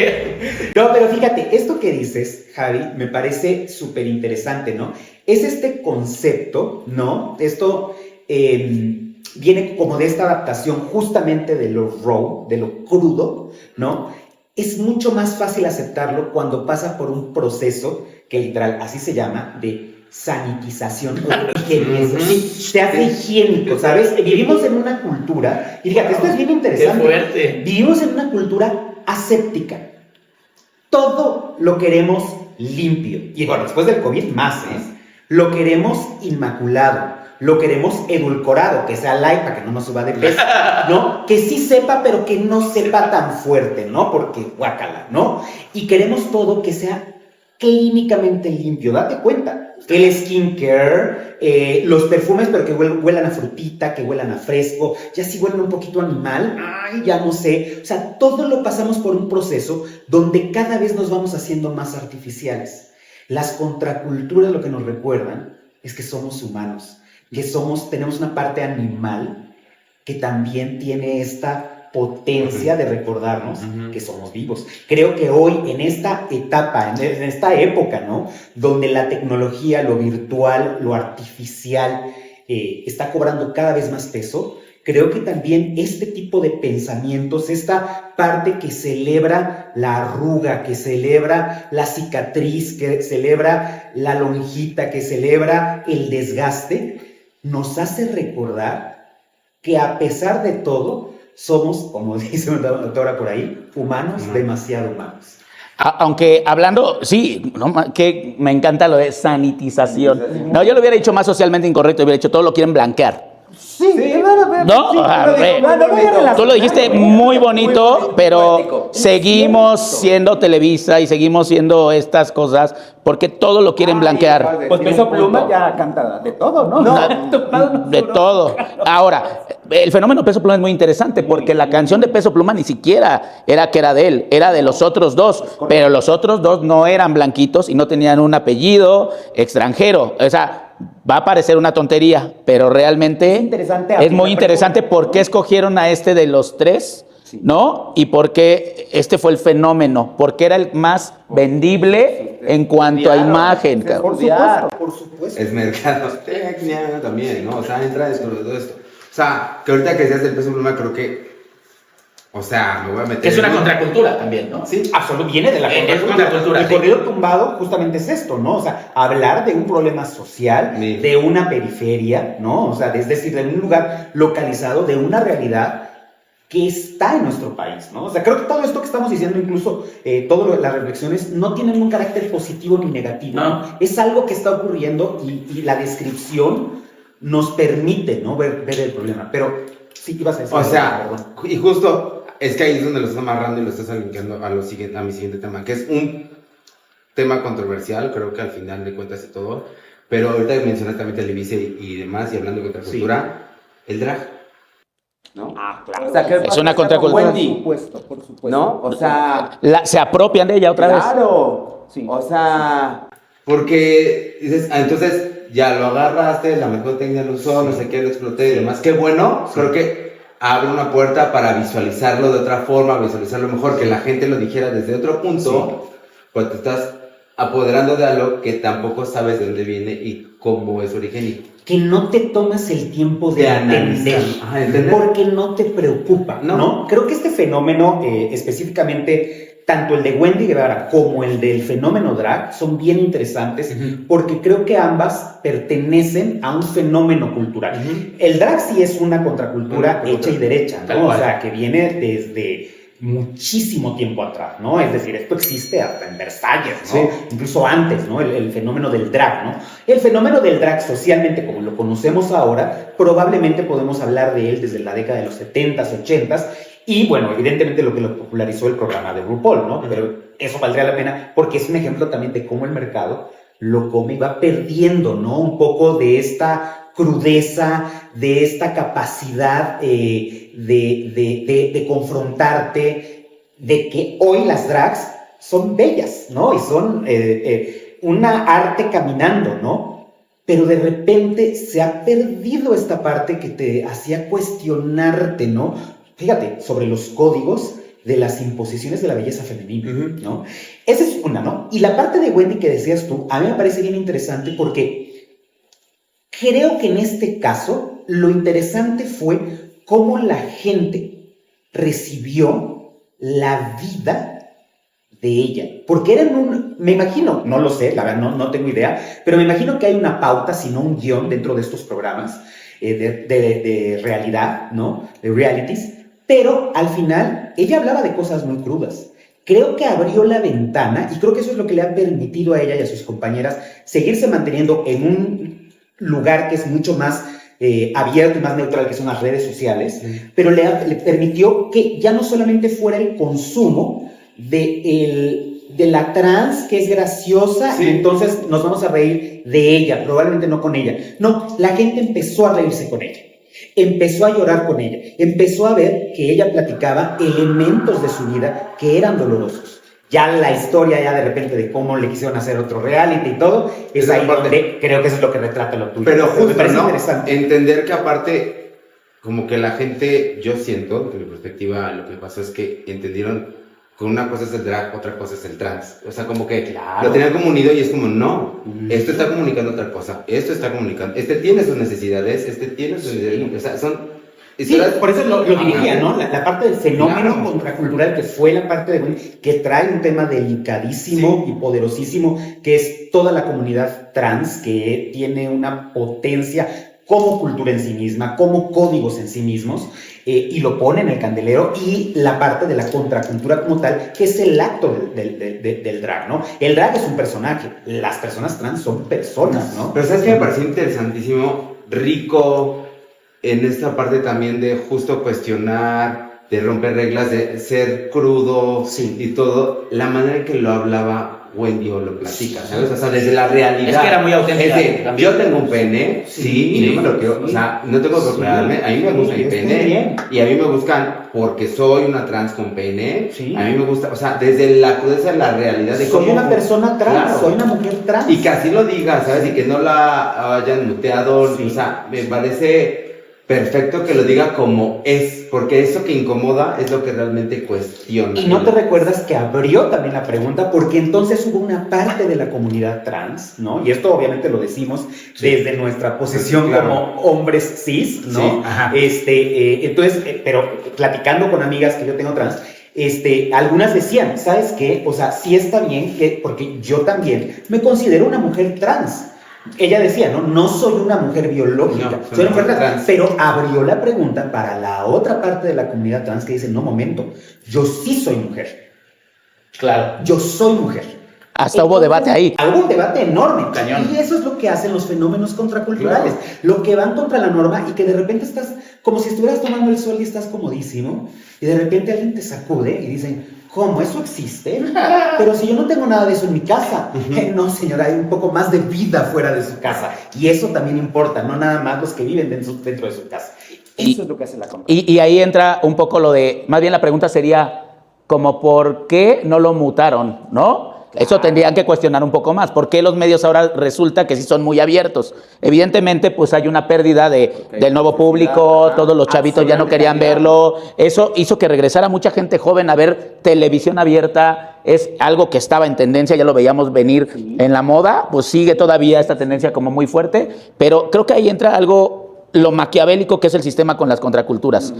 No, pero fíjate, esto que dices, Javi, me parece súper interesante, ¿no? Es este concepto, ¿no? Esto viene como de esta adaptación justamente de lo raw, de lo crudo, ¿no? Es mucho más fácil aceptarlo cuando pasa por un proceso que literal, así se llama, de sanitización o higienización. Se hace higiénico, ¿sabes? Vivimos en una cultura, y fíjate, esto es bien interesante. Qué fuerte. Vivimos en una cultura aséptica. Todo lo queremos limpio. Y bueno, después del COVID más, lo queremos inmaculado, lo queremos edulcorado, que sea light para que no nos suba de peso, ¿no? Que sí sepa, pero que no sepa tan fuerte, ¿no? Porque guácala, ¿no? Y queremos todo que sea clínicamente limpio, date cuenta. El skincare, los perfumes, pero que huelan a frutita, que huelan a fresco, ya si huelen un poquito animal, ay, ya no sé. O sea, todo lo pasamos por un proceso donde cada vez nos vamos haciendo más artificiales. Las contraculturas lo que nos recuerdan es que somos humanos, que tenemos una parte animal que también tiene esta potencia de recordarnos que somos vivos. Creo que hoy, en esta etapa, en esta época, ¿no? Donde la tecnología, lo virtual, lo artificial está cobrando cada vez más peso, creo que también este tipo de pensamientos, esta parte que celebra la arruga, que celebra la cicatriz, que celebra la lonjita, que celebra el desgaste, nos hace recordar que a pesar de todo, somos, como dice una autora por ahí, humanos, demasiado humanos. Aunque hablando, sí, no, que me encanta lo de sanitización. No, yo lo hubiera dicho más socialmente incorrecto, hubiera dicho todo lo quieren blanquear. Sí, no, tú lo dijiste muy bonito, pero seguimos siendo Televisa y seguimos siendo estas cosas porque todo lo quieren blanquear. Pues Peso Pluma ya canta de todo, ¿no? De todo. Ahora, el fenómeno Peso Pluma es muy interesante porque la canción de Peso Pluma ni siquiera era que era de él, era de los otros dos, pero los otros dos no eran blanquitos y no tenían un apellido extranjero. O sea, va a parecer una tontería, pero realmente es muy interesante por qué escogieron a este de los tres, ¿no? Y por qué este fue el fenómeno, porque era el más vendible en cuanto a imagen. Por supuesto. Es mercadotecnia también, ¿no? O sea, entra dentro de todo esto. O sea, que ahorita que decías del Peso Pluma, creo que, o sea, me voy a meter... Es una contracultura también, ¿no? Sí, absolutamente, viene de la contracultura. El corrido tumbado justamente es esto, ¿no? O sea, hablar de un problema social, de una periferia, ¿no? O sea, es decir, de un lugar localizado, de una realidad que está en nuestro país, ¿no? O sea, creo que todo esto que estamos diciendo, incluso todas las reflexiones, no tienen un carácter positivo ni negativo. No. Es algo que está ocurriendo y la descripción nos permite, ¿no? ver el problema. Pero sí ibas a decir. O sea, y justo es que ahí es donde lo estás amarrando y lo estás alineando a mi siguiente tema, que es un tema controversial, creo que al final de cuentas y todo. Pero ahorita mencionaste también Televisa y demás, y hablando de contracultura, el drag. ¿No? Ah, claro. O sea, es una contracultura. Por supuesto. ¿No? O sea... se apropian de ella otra vez. Claro. Sí. O sea... Porque dices, entonces ya lo agarraste, la mejor técnica lo usó, no sé qué, lo exploté y demás. Qué bueno, creo que abre una puerta para visualizarlo de otra forma, visualizarlo mejor, que la gente lo dijera desde otro punto, pues te estás apoderando de algo que tampoco sabes de dónde viene y cómo es origen. Que no te tomas el tiempo de entender, porque no te preocupa, ¿no? Creo que este fenómeno, específicamente, tanto el de Wendy Guevara como el del fenómeno drag, son bien interesantes, porque creo que ambas pertenecen a un fenómeno cultural. El drag sí es una contracultura hecha y derecha, ¿no? O sea, que viene desde muchísimo tiempo atrás, ¿no? Es decir, esto existe hasta en Versalles, ¿no? Sí. Incluso antes, ¿no? El fenómeno del drag, ¿no? El fenómeno del drag socialmente, como lo conocemos ahora, probablemente podemos hablar de él desde la década de los 70s, 80s, y bueno, evidentemente lo que lo popularizó el programa de RuPaul, ¿no? Pero eso valdría la pena porque es un ejemplo también de cómo el mercado lo come y va perdiendo, ¿no? Un poco de esta crudeza, de esta capacidad de confrontarte, de que hoy las drags son bellas, ¿no? Y son una arte caminando, ¿no? Pero de repente se ha perdido esta parte que te hacía cuestionarte, ¿no? Fíjate, sobre los códigos de las imposiciones de la belleza femenina, ¿no? Esa es una, ¿no? Y la parte de Wendy que decías tú, a mí me parece bien interesante porque creo que en este caso lo interesante fue cómo la gente recibió la vida de ella. Porque eran me imagino, no lo sé, la verdad no tengo idea, pero me imagino que hay una pauta, si no un guión dentro de estos programas de realidad, ¿no? De realities. Pero al final ella hablaba de cosas muy crudas. Creo que abrió la ventana y creo que eso es lo que le ha permitido a ella y a sus compañeras seguirse manteniendo en un lugar que es mucho más abierto y más neutral, que son las redes sociales, pero le permitió que ya no solamente fuera el consumo de la trans, que es graciosa, y entonces nos vamos a reír de ella, probablemente no con ella. No, la gente empezó a reírse con ella. Empezó a llorar con ella, empezó a ver que ella platicaba elementos de su vida que eran dolorosos. Ya la historia, ya de repente de cómo le quisieron hacer otro reality y todo, es ahí donde creo que eso es lo que retrata lo tuyo. Pero justo, me parece ¿no? Interesante. Entender que aparte, como que la gente, yo siento, desde mi perspectiva, lo que pasó es que entendieron que una cosa es el drag, otra cosa es el trans. O sea, como que lo tenían como unido y es como, no, esto está comunicando otra cosa, esto está comunicando, este tiene sus necesidades, este tiene sus necesidades, o sea, son... Sí, por eso lo dirigía, ¿no? La parte del fenómeno contracultural, que fue la parte de que trae un tema delicadísimo y poderosísimo, que es toda la comunidad trans, que tiene una potencia como cultura en sí misma, como códigos en sí mismos, y lo pone en el candelero, y la parte de la contracultura como tal, que es el acto del drag, ¿no? El drag es un personaje, las personas trans son personas, ¿no? Pero ¿sabes qué me pareció interesantísimo? Rico en esta parte también de justo cuestionar, de romper reglas, de ser crudo y todo, la manera en que lo hablaba Wendy o lo platica, ¿sabes? O sea, desde la realidad. Es que era muy auténtica. Es de, yo tengo un pene, y no me lo quiero, o sea, no tengo que operarme, a mí me gusta mi pene, y a mí me buscan porque soy una trans con pene, a mí me gusta, o sea, desde la crudeza de la realidad de soy una persona trans, soy una mujer trans. Y que así lo diga, ¿sabes? Y que no la hayan muteado, o sea, me parece perfecto que lo diga como es, porque eso que incomoda es lo que realmente cuestiona. Y no te recuerdas que abrió también la pregunta, porque entonces hubo una parte de la comunidad trans, ¿no? Y esto obviamente lo decimos desde nuestra posición como hombres cis, ¿no? Entonces, pero platicando con amigas que yo tengo trans, algunas decían, ¿sabes qué? O sea, sí está bien, porque yo también me considero una mujer trans. Ella decía, no soy una mujer biológica, soy una mujer trans, pero abrió la pregunta para la otra parte de la comunidad trans que dice, no, momento, yo sí soy mujer. Claro. Yo soy mujer. Hasta hubo debate ahí. Hubo un debate enorme. Cañón. Y eso es lo que hacen los fenómenos contraculturales. Lo que van contra la norma y que de repente estás como si estuvieras tomando el sol y estás comodísimo. Y de repente alguien te sacude y dicen, ¿cómo? ¿Eso existe? Pero si yo no tengo nada de eso en mi casa. No, señora, hay un poco más de vida fuera de su casa. Y eso también importa, no nada más los que viven dentro de su casa. Eso es lo que hace la compra. Y ahí entra un poco lo de, más bien la pregunta sería, como ¿por qué no lo mutaron? ¿No? Eso tendrían que cuestionar un poco más. ¿Por qué los medios ahora resulta que sí son muy abiertos? Evidentemente, pues hay una pérdida del nuevo público, todos los chavitos ya no querían verlo. Eso hizo que regresara mucha gente joven a ver televisión abierta. Es algo que estaba en tendencia, ya lo veíamos venir en la moda, pues sigue todavía esta tendencia como muy fuerte, pero creo que ahí entra algo, lo maquiavélico que es el sistema con las contraculturas.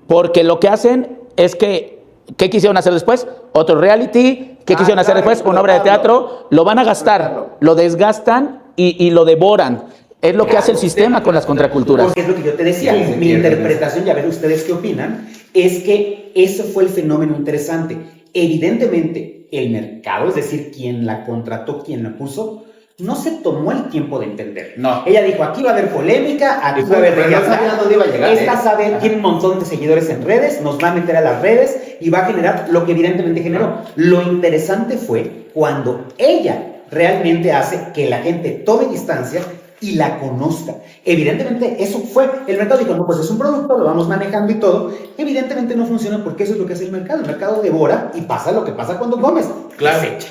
Porque lo que hacen es que, ¿qué quisieron hacer después? Otro reality. ¿Qué quisieron hacer después? Una obra de teatro. Lo van a gastar, lo desgastan y lo devoran. Es lo que hace el sistema con las contraculturas. Porque es lo que yo te decía. Sí, Mi interpretación, y a ver ustedes qué opinan, es que ese fue el fenómeno interesante. Evidentemente, el mercado, es decir, quien la contrató, quien la puso, no se tomó el tiempo de entender. No. Ella dijo, aquí va a haber polémica, aquí va a haber... Pero no sabía dónde iba a llegar. Esta sabe, tiene un montón de seguidores en redes, nos va a meter a las redes y va a generar lo que evidentemente generó. Lo interesante fue cuando ella realmente hace que la gente tome distancia y la conozca. Evidentemente eso fue, el mercado dijo, no, pues es un producto, lo vamos manejando y todo. Evidentemente no funciona porque eso es lo que hace el mercado devora y pasa lo que pasa cuando comes. Claro. Desecha,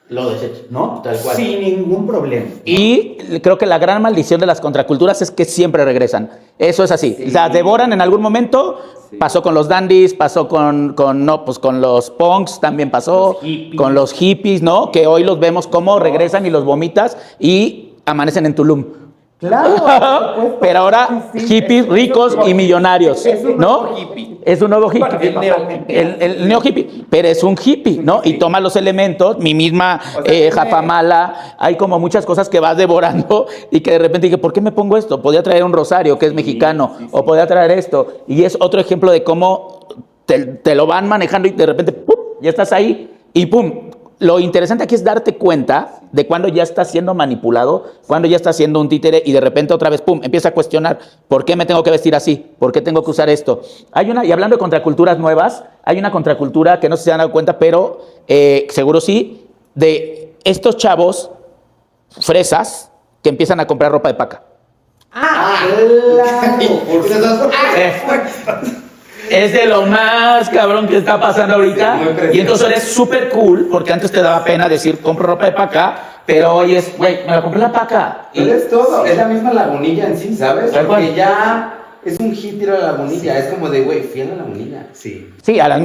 Lo desecha, ¿no? Tal cual. Sin ningún problema. Y creo que la gran maldición de las contraculturas es que siempre regresan. Eso es así. Sí. Las devoran en algún momento. Sí. Pasó con los dandies, pasó con los punks, también pasó Los hippies. con los hippies, ¿no? Que hoy los vemos cómo regresan y los vomitas y amanecen en Tulum. Claro, por supuesto. Pero ahora Sí, hippies ricos y millonarios, es un ¿no? nuevo hippie. Es un nuevo hippie. Bueno, el neo-hippie. El neo hippie, pero es un hippie, ¿no? Y toma los elementos, mi misma O sea, tiene- japamala, hay como muchas cosas que vas devorando y que de repente dije, ¿por qué me pongo esto? Podía traer un rosario que es mexicano, o podía traer esto. Y es otro ejemplo de cómo te lo van manejando y de repente, ¡pum!, ya estás ahí y ¡pum! Lo interesante aquí es darte cuenta de cuando ya estás siendo manipulado, cuando ya estás siendo un títere y de repente otra vez, pum, empieza a cuestionar, ¿por qué me tengo que vestir así? ¿Por qué tengo que usar esto? Y hablando de contraculturas nuevas, hay una contracultura que no sé si se han dado cuenta, pero seguro sí, de estos chavos fresas que empiezan a comprar ropa de paca. Es de lo más cabrón que está pasando ahorita. Y entonces eres súper cool, porque antes te daba pena decir, compro ropa de paca, pero hoy es, güey, me la compré la paca. Pero es todo, es la misma Lagunilla en sí, ¿sabes? Tal cual. Porque ya es un hit ir a la Lagunilla, es como de, güey, fui a la Lagunilla. Sí. Sí, a las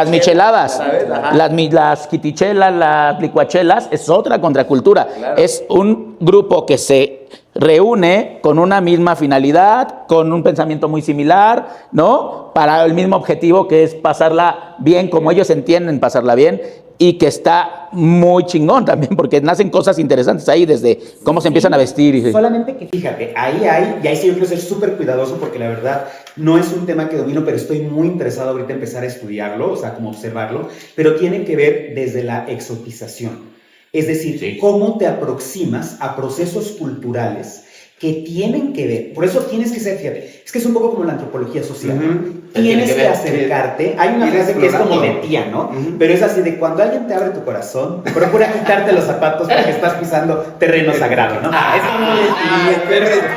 micheladas, ¿Sabes? Ajá. las quitichelas, las licuachelas, es otra contracultura. Claro. Es un grupo que se reúne con una misma finalidad, con un pensamiento muy similar, ¿no? Para el mismo objetivo, que es pasarla bien, como ellos entienden pasarla bien, y que está muy chingón también, porque nacen cosas interesantes ahí, desde cómo se empiezan a vestir. Y... Solamente que fíjate, y ahí sí yo quiero ser súper cuidadoso porque la verdad no es un tema que domino, pero estoy muy interesado ahorita en empezar a estudiarlo, o sea, como observarlo, pero tiene que ver desde la exotización. Es decir, cómo te aproximas a procesos culturales que tienen que ver, por eso tienes que ser, fíjate, es que es un poco como la antropología social. Tienes que acercarte, hay una frase que es como de tía, ¿no? Pero es así de cuando alguien te abre tu corazón, procura quitarte los zapatos porque estás pisando terreno sagrado, ¿no? Es como de tía.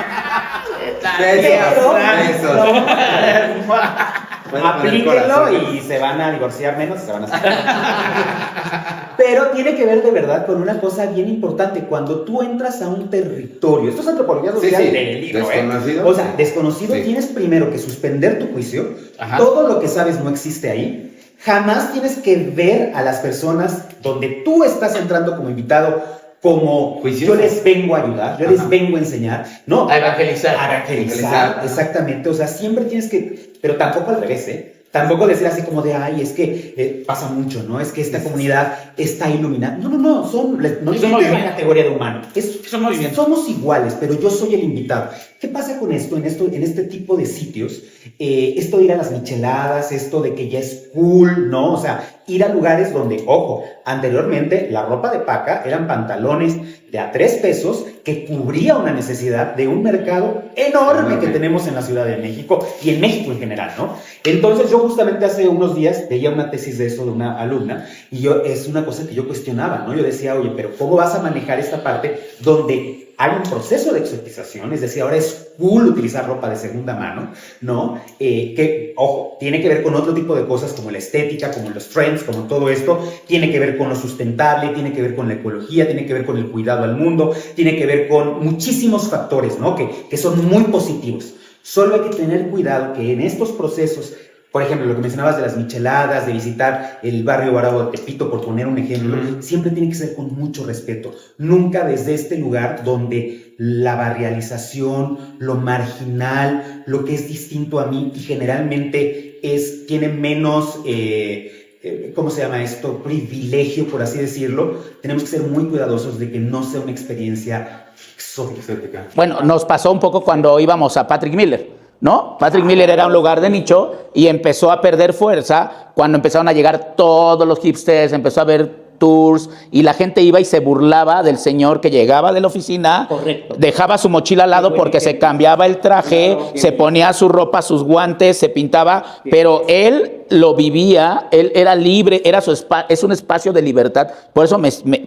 Aplíquenlo y se van a divorciar menos, se van a... Pero tiene que ver de verdad con una cosa bien importante. Cuando tú entras a un territorio, esto es antropología social del libro, desconocido. O sea, desconocido, Sí. tienes primero que suspender tu juicio. Ajá. Todo lo que sabes no existe ahí. Jamás tienes que ver a las personas donde tú estás entrando como invitado como Juicioso. yo les vengo a ayudar, yo les vengo a enseñar. No, A evangelizar. a evangelizar, exactamente. O sea, siempre tienes que, pero tampoco al revés, ¿eh? Tampoco decir así como de, ay, es que pasa mucho, ¿no? Es que esta comunidad está iluminada. No, no Es un es movimiento. la categoría de humano. Es un movimiento. Somos iguales, pero yo soy el invitado. ¿Qué pasa con esto? En este tipo de sitios, esto de ir a las micheladas, esto de que ya es cool, ¿no? O sea, ir a lugares donde, ojo, anteriormente la ropa de paca eran pantalones de a 3 pesos que cubría una necesidad de un mercado enorme que tenemos en la Ciudad de México y en México en general, ¿no? Entonces yo justamente hace unos días veía una tesis de eso de una alumna y es una cosa que yo cuestionaba, ¿no? Yo decía, oye, pero ¿cómo vas a manejar esta parte donde hay un proceso de exotización, es decir, ahora es cool utilizar ropa de segunda mano, ¿no? Que, ojo, tiene que ver con otro tipo de cosas como la estética, como los trends, como todo esto, tiene que ver con lo sustentable, tiene que ver con la ecología, tiene que ver con el cuidado al mundo, tiene que ver con muchísimos factores, ¿no? Que son muy positivos. Solo hay que tener cuidado que en estos procesos, por ejemplo, lo que mencionabas de las micheladas, de visitar el barrio Bravo de Tepito, por poner un ejemplo, siempre tiene que ser con mucho respeto. Nunca desde este lugar donde la barrialización, lo marginal, lo que es distinto a mí y generalmente tiene menos, ¿cómo se llama esto? Privilegio, por así decirlo. Tenemos que ser muy cuidadosos de que no sea una experiencia exótica. Bueno, nos pasó un poco cuando íbamos a Patrick Miller, ¿no? Patrick Miller era un lugar de nicho y empezó a perder fuerza cuando empezaron a llegar todos los hipsters, empezó a haber tours y la gente iba y se burlaba del señor que llegaba de la oficina, Correcto. dejaba su mochila al lado porque se cambiaba el traje, se ponía su ropa, sus guantes, se pintaba, pero él lo vivía, él era libre, es un espacio de libertad. Por eso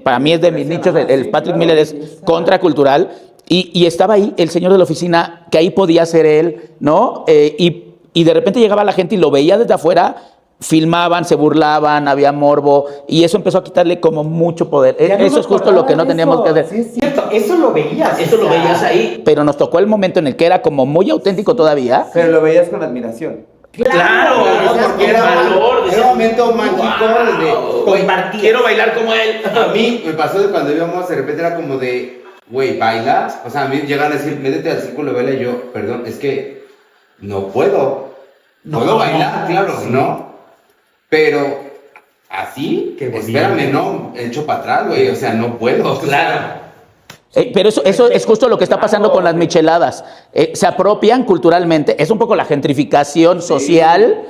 para mí es de mis nichos, el Patrick Miller es contracultural. Y estaba ahí el señor de la oficina, que ahí podía ser él, ¿no? Y de repente llegaba la gente y lo veía desde afuera, filmaban, se burlaban, había morbo, y eso empezó a quitarle como mucho poder. Eso es justo lo que no teníamos que hacer. Sí, es cierto, eso lo veías. Eso lo veías ahí, pero nos tocó el momento en el que era como muy auténtico todavía. Pero lo veías con admiración. Claro, porque era un momento mágico de compartir. Quiero bailar como él. A mí me pasó de cuando íbamos, de repente era como de, güey, ¿bailas? O sea, a mí llegan a decir, métete al círculo de baile, y yo, perdón, es que no puedo. Puedo bailar, claro, sí. ¿no? Pero así, Qué bonito. espérame, no, echo para atrás, güey, o sea, no puedo. Claro. Pero eso es justo lo que está pasando con las micheladas. Se apropian culturalmente, es un poco la gentrificación social,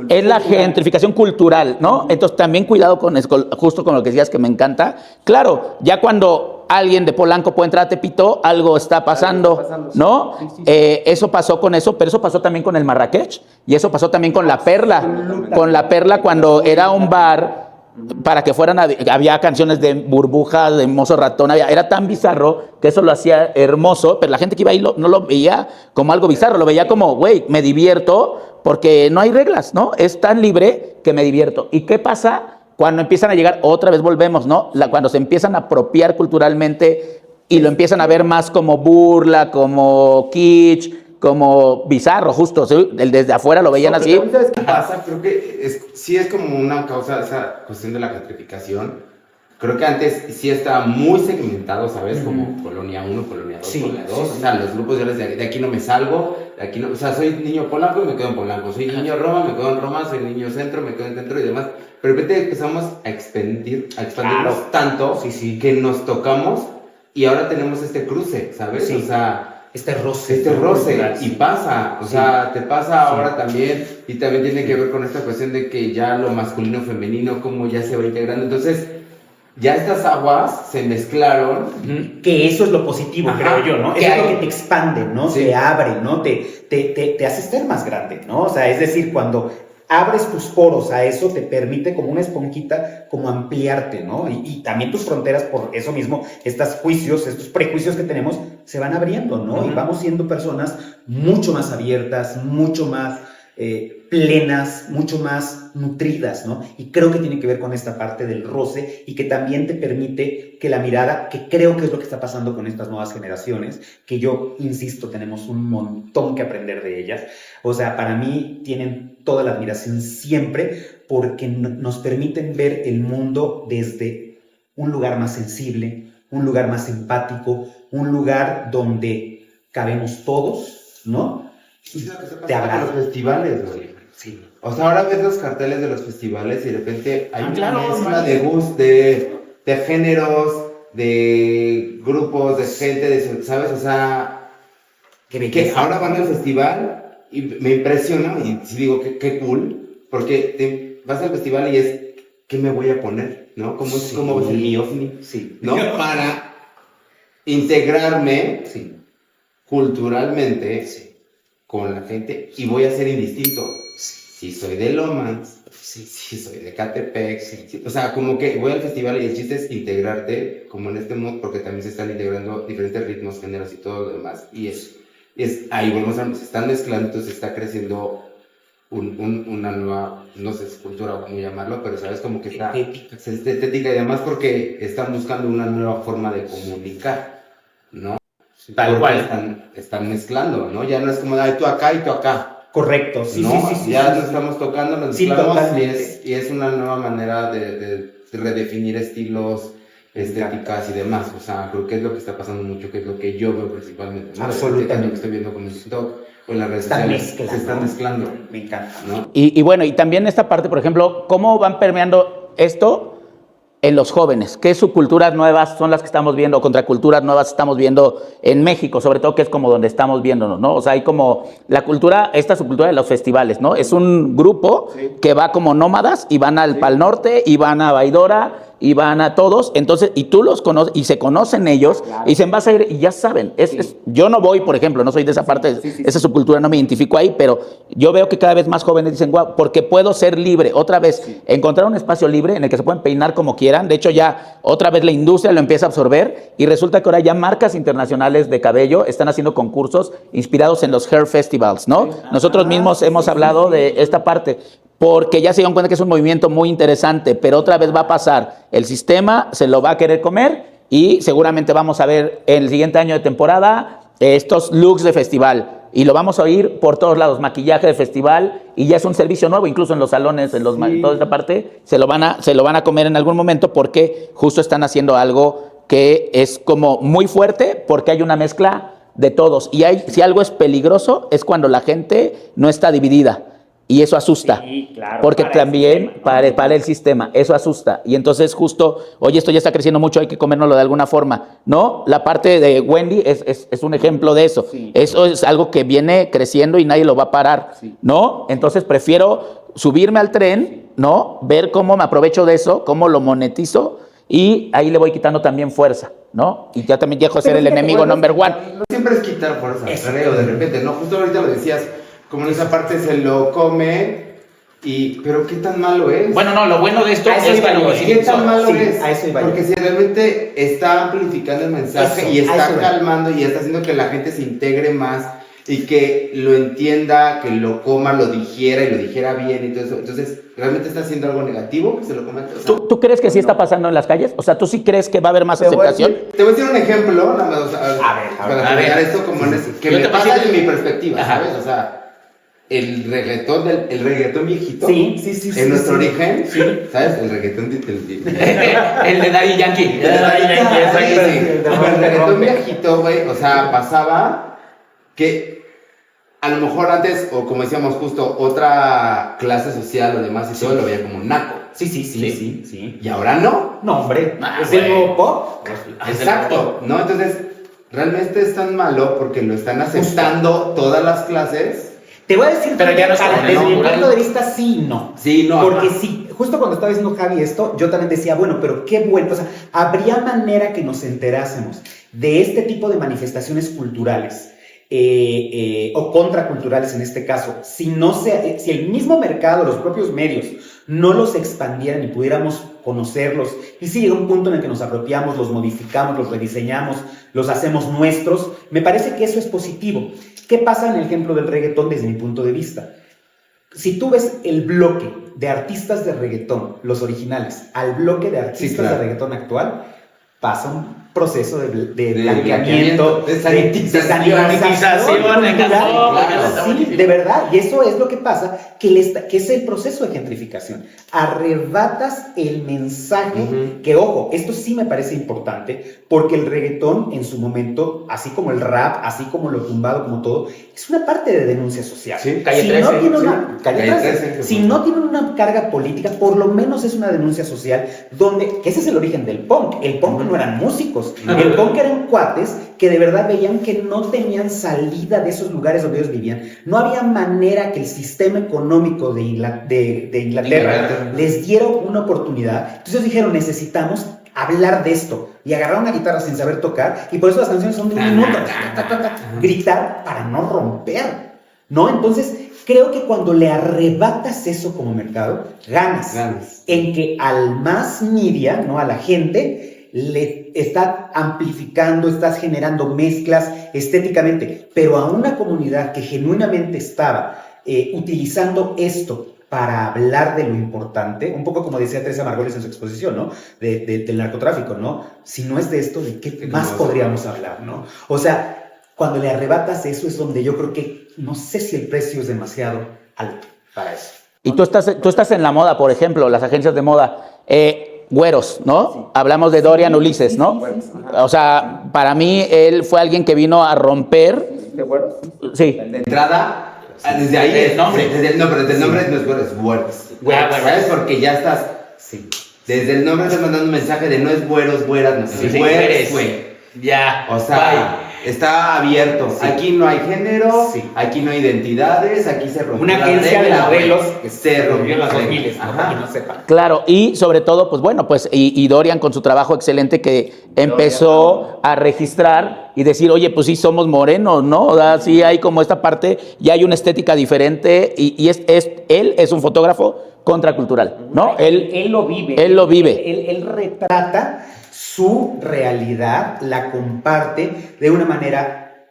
es la gentrificación cultural, ¿no? Entonces también cuidado con eso, justo con lo que decías que me encanta. Claro, ya cuando alguien de Polanco puede entrar a Tepito, algo está pasando, ¿no? Eso pasó con eso, pero eso pasó también con el Marrakech y eso pasó también con La Perla. Con La Perla cuando era un bar para que fueran, había canciones de Burbujas, de Mozo Ratón, era tan bizarro que eso lo hacía hermoso, pero la gente que iba ahí no lo veía como algo bizarro, lo veía como, güey, me divierto porque no hay reglas, ¿no? Es tan libre que me divierto. ¿Y qué pasa cuando empiezan a llegar, otra vez volvemos, ¿no? Cuando se empiezan a apropiar culturalmente y lo empiezan a ver más como burla, como kitsch, como bizarro, justo, ¿sí? Desde afuera lo veían así. ¿Sabes qué pasa? Creo que sí es como una causa esa cuestión de la gentrificación. Creo que antes sí estaba muy segmentado, ¿sabes? Como Colonia 1, Colonia 2, Sí, Colonia 2. sí, O sea, los grupos de aquí no me salgo, de aquí no, o sea, soy niño Polanco y me quedo en Polanco. Soy niño Roma, me quedo en Roma, soy niño Centro, me quedo en Centro y demás. Pero de repente empezamos a expandirnos Claro. tanto Sí. que nos tocamos y ahora tenemos este cruce, ¿sabes? Sí. O sea, Este roce. y pasa, o sea, te pasa ahora también, y también tiene que ver con esta cuestión de que ya lo masculino, femenino, como ya se va integrando, entonces, ya estas aguas se mezclaron. Que eso es lo positivo, Ajá. creo yo, ¿no? Que Eso es lo hay- que te expande, ¿no? Sí. Te abre, ¿no? Te hace ser más grande, ¿no? O sea, es decir, cuando abres tus poros a eso, te permite como una esponjita, como ampliarte, ¿no? Y también tus fronteras, por eso mismo, estos juicios, estos prejuicios que tenemos, se van abriendo, ¿no? Y vamos siendo personas mucho más abiertas, mucho más plenas, mucho más nutridas, ¿no? Y creo que tiene que ver con esta parte del roce y que también te permite que la mirada, que creo que es lo que está pasando con estas nuevas generaciones, que yo, insisto, tenemos un montón que aprender de ellas. O sea, para mí tienen toda la admiración siempre porque nos permiten ver el mundo desde un lugar más sensible, un lugar más empático, un lugar donde cabemos todos, ¿no? ¿Y sabes lo que está Te pasando abrazo. con los festivales, güey? Sí. O sea, ahora ves los carteles de los festivales y de repente hay una claro, mezcla ¿no? de gustos, de géneros, de grupos, de gente, ¿sabes? O sea, que ahora van al festival y me impresiona y sí digo que qué cool, porque vas al festival y es, ¿qué me voy a poner? ¿No? ¿Cómo es mi ovni? Sí. ¿No? Para integrarme Sí. culturalmente con la gente y voy a ser indistinto. sí soy de Lomas, sí soy de Catepec, sí. O sea, como que voy al festival y el chiste es integrarte como en este modo, porque también se están integrando diferentes ritmos, géneros y todo lo demás, y es ahí volvemos a, se están mezclando, entonces está creciendo una nueva, no sé, cultura o cómo llamarlo, pero sabes como que está estética y además porque están buscando una nueva forma de comunicar, ¿no? Tal cual. Están mezclando, ¿no? Ya no es como, ay, tú acá y tú acá. Correcto, sí, ¿no? sí. Ya nos estamos tocando, nos Sí, mezclamos totalmente. y es una nueva manera de redefinir estilos, estéticas y demás. O sea, creo que es lo que está pasando mucho, que es lo que yo veo principalmente, ¿no? Absolutamente. Lo que estoy viendo con el TikTok o en las redes Están sociales. mezclando. Se están mezclando. Me encanta. ¿No? Y bueno, y también esta parte, por ejemplo, ¿cómo van permeando esto en los jóvenes? ¿Qué subculturas nuevas son las que estamos viendo, o contraculturas nuevas estamos viendo en México? Sobre todo, que es como donde estamos viéndonos, ¿no? O sea, hay como la cultura, esta subcultura de los festivales, ¿no? Es un grupo que va como nómadas y van al Pal Norte y van a Baidora y van a todos, entonces, y tú los conoces, y se conocen ellos, claro. Y dicen, vas a ir, y ya saben. Yo no voy, por ejemplo, no soy de esa parte, esa subcultura, no me identifico ahí, pero yo veo que cada vez más jóvenes dicen, wow, porque puedo ser libre. Otra vez, encontrar un espacio libre en el que se pueden peinar como quieran. De hecho, ya otra vez la industria lo empieza a absorber, y resulta que ahora ya marcas internacionales de cabello están haciendo concursos inspirados en los hair festivals, ¿no? Nosotros mismos hemos hablado de esta parte, porque ya se dieron cuenta que es un movimiento muy interesante, pero otra vez va a pasar. El sistema se lo va a querer comer y seguramente vamos a ver en el siguiente año de temporada estos looks de festival. Y lo vamos a oír por todos lados, maquillaje de festival, y ya es un servicio nuevo, incluso en los salones, en toda esta parte, se lo van a comer en algún momento, porque justo están haciendo algo que es como muy fuerte, porque hay una mezcla de todos. Y si algo es peligroso, es cuando la gente no está dividida. Y eso asusta, sí, claro, porque también para el sistema, eso asusta. Y entonces justo, oye, esto ya está creciendo mucho, hay que comérnoslo de alguna forma, ¿no? La parte de Wendy es un ejemplo de eso. Sí. Eso es algo que viene creciendo y nadie lo va a parar, sí, ¿no? Entonces prefiero subirme al tren, ¿no? Ver cómo me aprovecho de eso, cómo lo monetizo, y ahí le voy quitando también fuerza, ¿no? Y ya también dejo de ser el enemigo number one. No siempre es quitar fuerza, creo, de repente, ¿no? Justo ahorita lo decías, como en esa parte se lo come, pero ¿qué tan malo es? Bueno, no, lo bueno de esto es que ¿qué tan malo es? A eso iba. Porque si realmente está amplificando el mensaje y está calmando y está haciendo que la gente se integre más y que lo entienda, que lo coma, lo digiera y lo digiera bien y todo eso, entonces, ¿realmente está haciendo algo negativo que se lo coma? O sea, ¿Tú crees que sí está pasando en las calles? O sea, ¿tú sí crees que va a haber más aceptación? Te voy a decir un ejemplo, nada más, o sea, para terminar esto como que me pasa desde mi perspectiva, ¿sabes? O sea, el reggaetón viejito, en nuestro origen, ¿sabes? El reggaetón el de Daddy Yankee. El reggaetón viejito, güey, o sea, pasaba que a lo mejor antes, o como decíamos justo, otra clase social o demás y todo lo veía como naco. Sí. Y ahora no. No, hombre, es el nuevo pop. Exacto, ¿no? Entonces, realmente es tan malo porque lo están aceptando todas las clases. Te voy a decir, pero ya no desde mi punto de vista, sí y no. Sí, no. Porque sí, justo cuando estaba diciendo Javi esto, yo también decía, bueno, pero qué bueno, o sea, habría manera que nos enterásemos de este tipo de manifestaciones culturales o contraculturales en este caso, si el mismo mercado, los propios medios, no los expandieran y pudiéramos conocerlos, y si llega un punto en el que nos apropiamos, los modificamos, los rediseñamos, los hacemos nuestros, me parece que eso es positivo. ¿Qué pasa en el ejemplo del reggaetón desde mi punto de vista? Si tú ves el bloque de artistas de reggaetón, los originales, al bloque de artistas de reggaetón actual, pasa un proceso de blanqueamiento, de sanitización cultural. Sí, de verdad, y eso es lo que pasa, que es el proceso de gentrificación. Arrebatas el mensaje, que ojo, esto sí me parece importante, porque el reggaetón en su momento, así como el rap, así como lo tumbado, como todo, es una parte de denuncia social. Sí, Calle 13. Calle 13. Si no tiene una carga política, por lo menos es una denuncia social, que ese es el origen del punk. El punk no eran músicos. El punk eran cuates que de verdad veían que no tenían salida de esos lugares donde ellos vivían. No había manera que el sistema económico de Inglaterra les diera una oportunidad. Entonces dijeron, necesitamos hablar de esto. Y agarraron una guitarra sin saber tocar, y por eso las canciones son de un minuto. Gritar para no romper, ¿no? Entonces, creo que cuando le arrebatas eso como mercado, ganas. En que al más media, ¿no? A la gente, le está amplificando, estás generando mezclas estéticamente, pero a una comunidad que genuinamente estaba utilizando esto para hablar de lo importante, un poco como decía Teresa Margolis en su exposición, ¿no? Del narcotráfico, ¿no? Si no es de esto, ¿de qué más podríamos hablar, ¿no? O sea, cuando le arrebatas eso es donde yo creo que, no sé si el precio es demasiado alto para eso. Y tú estás en la moda, por ejemplo, las agencias de moda, güeros, ¿no? Sí. Hablamos de Dorian Ulises, ¿no? O sea, para mí él fue alguien que vino a romper. ¿De güeros? Sí. De entrada... Desde ahí el nombre. Desde el nombre no es güeros, es güeros. ¿Sabes? Porque ya estás. Sí. Desde el nombre estás mandando un mensaje de no es güeros, güeras, no es güeros, güey. Ya. O sea, está abierto. Sí. Aquí no hay género, aquí no hay identidades, aquí se rompió una agencia de modelos que se rompió las 2000, para que no sepan. Claro, y sobre todo, pues bueno, pues y Dorian con su trabajo excelente que empezó a registrar y decir, oye, pues sí somos morenos, ¿no? O sea, sí hay como esta parte, ya hay una estética diferente y él es un fotógrafo contracultural, ¿no? Él lo vive. Él lo vive. Él retrata su realidad, la comparte de una manera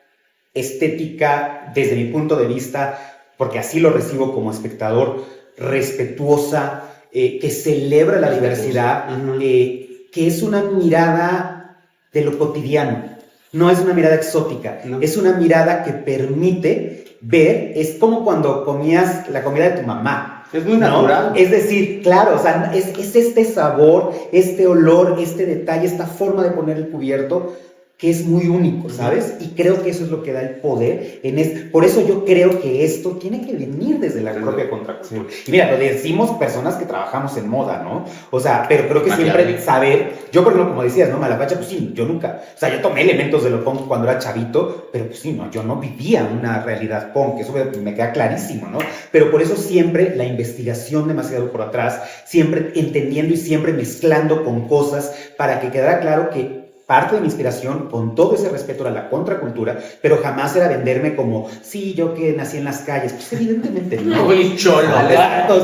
estética, desde mi punto de vista, porque así lo recibo como espectador, respetuosa, que celebra la diversidad, que es una mirada de lo cotidiano. No es una mirada exótica, es una mirada que permite ver, es como cuando comías la comida de tu mamá. Es muy natural. ¿No? Es decir, claro, o sea, es este sabor, este olor, este detalle, esta forma de poner el cubierto que es muy único, ¿sabes? Y creo que eso es lo que da el poder en por eso yo creo que esto tiene que venir desde la propia contracultura. Y mira, lo decimos personas que trabajamos en moda, ¿no? O sea, pero creo que siempre saber, yo por ejemplo, como decías, ¿no? Malapacha, pues sí, yo nunca, o sea, yo tomé elementos de lo punk cuando era chavito, pero pues sí, no, yo no vivía una realidad punk, eso me queda clarísimo, ¿no? Pero por eso siempre la investigación demasiado por atrás, siempre entendiendo y siempre mezclando con cosas para que quedara claro que parte de mi inspiración, con todo ese respeto, era la contracultura, pero jamás era venderme como, sí, yo que nací en las calles. Pues evidentemente no. Muy cholo. Exacto,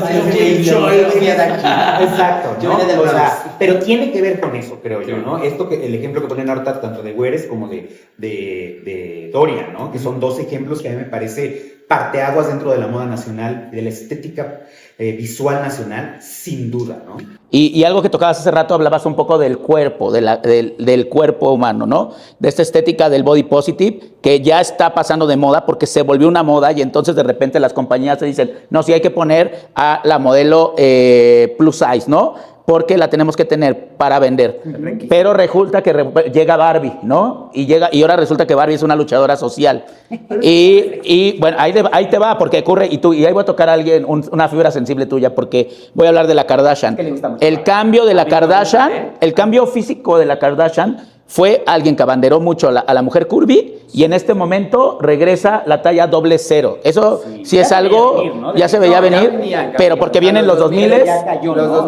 ¿no? O sea, pero tiene que ver con eso, creo yo, ¿no? Esto el ejemplo que ponen ahorita, tanto de Güeres como de Dorian, ¿no? Que son dos ejemplos que a mí me parece parteaguas dentro de la moda nacional, de la estética visual nacional, sin duda, ¿no? Y algo que tocabas hace rato, hablabas un poco del cuerpo, del cuerpo humano, ¿no? De esta estética del body positive, que ya está pasando de moda porque se volvió una moda y entonces de repente las compañías te dicen, no, sí hay que poner a la modelo plus size, ¿no? Porque la tenemos que tener para vender. Pero resulta que llega Barbie, ¿no? Y ahora resulta que Barbie es una luchadora social. Y bueno, ahí te va, porque ocurre, y ahí voy a tocar a alguien, una fibra sensible tuya, porque voy a hablar de la Kardashian. El cambio de la Kardashian, el cambio físico de la Kardashian fue alguien que abanderó mucho a la mujer curvy y en este momento regresa la talla 00. Eso sí es algo, venir, ¿no? Ya se veía venir, pero porque vienen los 2000,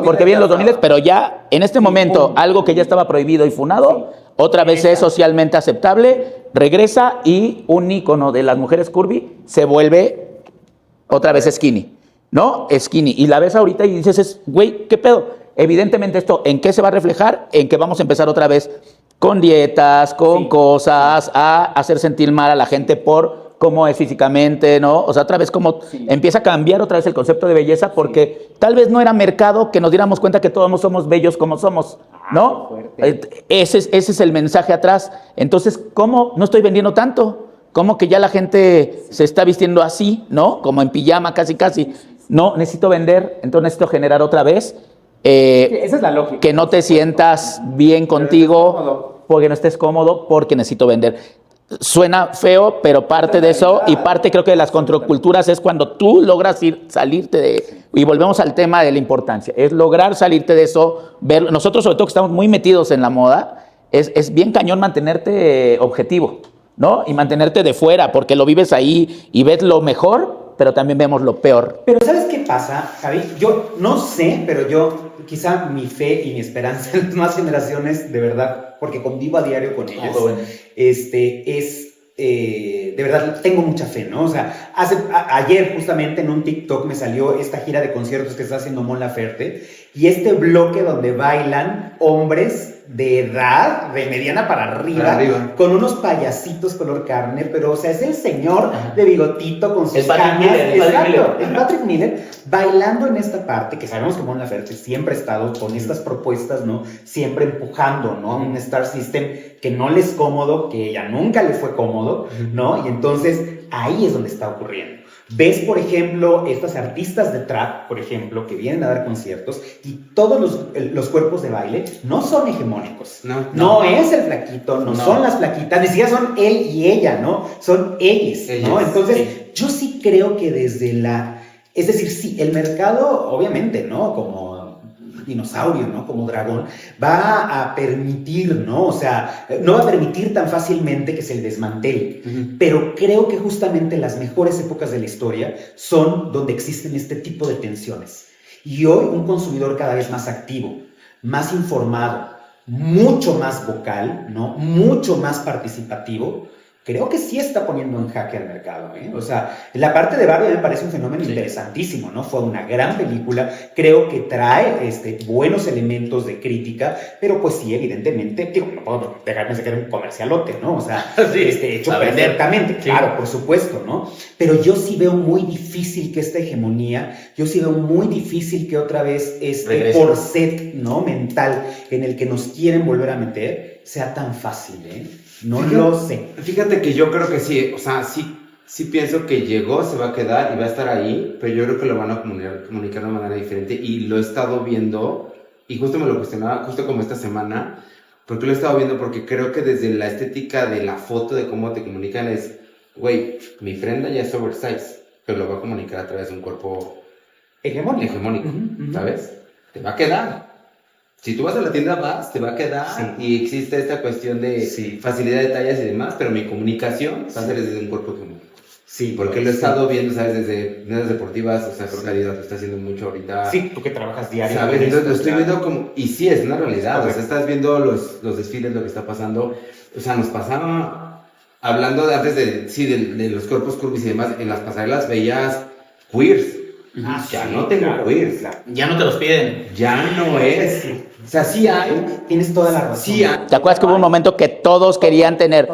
porque vienen los 2000, pero ya en este momento algo que ya estaba prohibido y funado, otra vez es socialmente aceptable, regresa y un ícono de las mujeres curvy se vuelve otra vez skinny, ¿no? Skinny. Y la ves ahorita y dices, güey, ¿qué pedo? Evidentemente esto, ¿en qué se va a reflejar? En que vamos a empezar otra vez con dietas, con cosas, a hacer sentir mal a la gente por cómo es físicamente, ¿no? O sea, otra vez como empieza a cambiar otra vez el concepto de belleza porque tal vez no era mercado que nos diéramos cuenta que todos somos bellos como somos, ¿no? Ese es el mensaje atrás. Entonces, ¿cómo no estoy vendiendo tanto? ¿Cómo que ya la gente se está vistiendo así, ¿no? Como en pijama casi. No, necesito vender, entonces necesito generar otra vez. Esa es la lógica. Que no te sientas bien contigo, porque no estés cómodo, porque necesito vender. Suena feo, pero parte de eso, y parte creo que de las contraculturas es cuando tú logras salirte de, y volvemos al tema de la importancia, es lograr salirte de eso, ver, nosotros sobre todo que estamos muy metidos en la moda, es bien cañón mantenerte objetivo, ¿no? Y mantenerte de fuera, porque lo vives ahí y ves lo mejor, pero también vemos lo peor. Pero ¿sabes qué pasa, Javi? Yo no sé, pero quizá mi fe y mi esperanza en las nuevas generaciones, de verdad, porque convivo a diario con ellos, es de verdad, tengo mucha fe, ¿no? O sea, ayer justamente en un TikTok me salió esta gira de conciertos que está haciendo Mon Laferte y este bloque donde bailan hombres de edad, de mediana para arriba, con unos payasitos color carne, pero, o sea, es el señor de bigotito con sus canas. Exacto, el Patrick Miller, bailando en esta parte, que sabemos que Mon Laferte siempre ha estado con estas propuestas, ¿no? Siempre empujando, ¿no? Un Star System que no le es cómodo, que ella nunca le fue cómodo, ¿no? Y entonces, ahí es donde está ocurriendo. Ves, por ejemplo, estas artistas de trap, por ejemplo, que vienen a dar conciertos y todos los cuerpos de baile no son hegemónicos. No es el flaquito, no son las flaquitas, ni siquiera son él y ella, ¿no? Son ellos, ¿no? Entonces, yo sí creo que desde es decir, sí, el mercado, obviamente, ¿no? Como dinosaurio, ¿no? Como dragón, va a permitir, ¿no? O sea, no va a permitir tan fácilmente que se le desmantele. Pero creo que justamente las mejores épocas de la historia son donde existen este tipo de tensiones. Y hoy un consumidor cada vez más activo, más informado, mucho más vocal, ¿no? Mucho más participativo, creo que sí está poniendo en jaque al mercado, ¿eh? O sea, la parte de Barbie me parece un fenómeno interesantísimo, ¿no? Fue una gran película, creo que trae buenos elementos de crítica, pero pues sí, evidentemente, no puedo dejarme de que era un comercialote, ¿no? O sea, hecho perfectamente, claro, por supuesto, ¿no? Pero yo sí veo muy difícil que esta hegemonía, yo sí veo muy difícil que otra vez corset, ¿no? Mental en el que nos quieren volver a meter sea tan fácil, ¿eh? No lo sé. Fíjate que yo creo que sí, o sea, sí pienso que llegó, se va a quedar y va a estar ahí, pero yo creo que lo van a comunicar de una manera diferente y lo he estado viendo y justo me lo cuestionaba, justo como esta semana, porque lo he estado viendo porque creo que desde la estética de la foto, de cómo te comunican es, güey, mi prenda ya es oversize, pero lo va a comunicar a través de un cuerpo hegemónico, ¿sabes? Te va a quedar. Si tú vas a la tienda, te va a quedar y existe esta cuestión de facilidad de tallas y demás, pero mi comunicación va a ser desde un cuerpo hegemónico. Sí, porque lo he estado viendo, ¿sabes? Desde medios deportivas, o sea, creo que Adidas lo está haciendo mucho ahorita. Sí, tú que trabajas diario. ¿Sabes? Entonces lo estoy viendo como, y sí, es una realidad, o sea, estás viendo los desfiles, lo que está pasando, o sea, nos pasaba, hablando antes de los cuerpos curvis y demás, en las pasarelas veías queers. Ya no tengo queers. Ya no te los piden. Ya no es. O sea, sí hay. Tienes toda la razón. Sí hay. ¿Te acuerdas que hubo un momento que todos querían tener,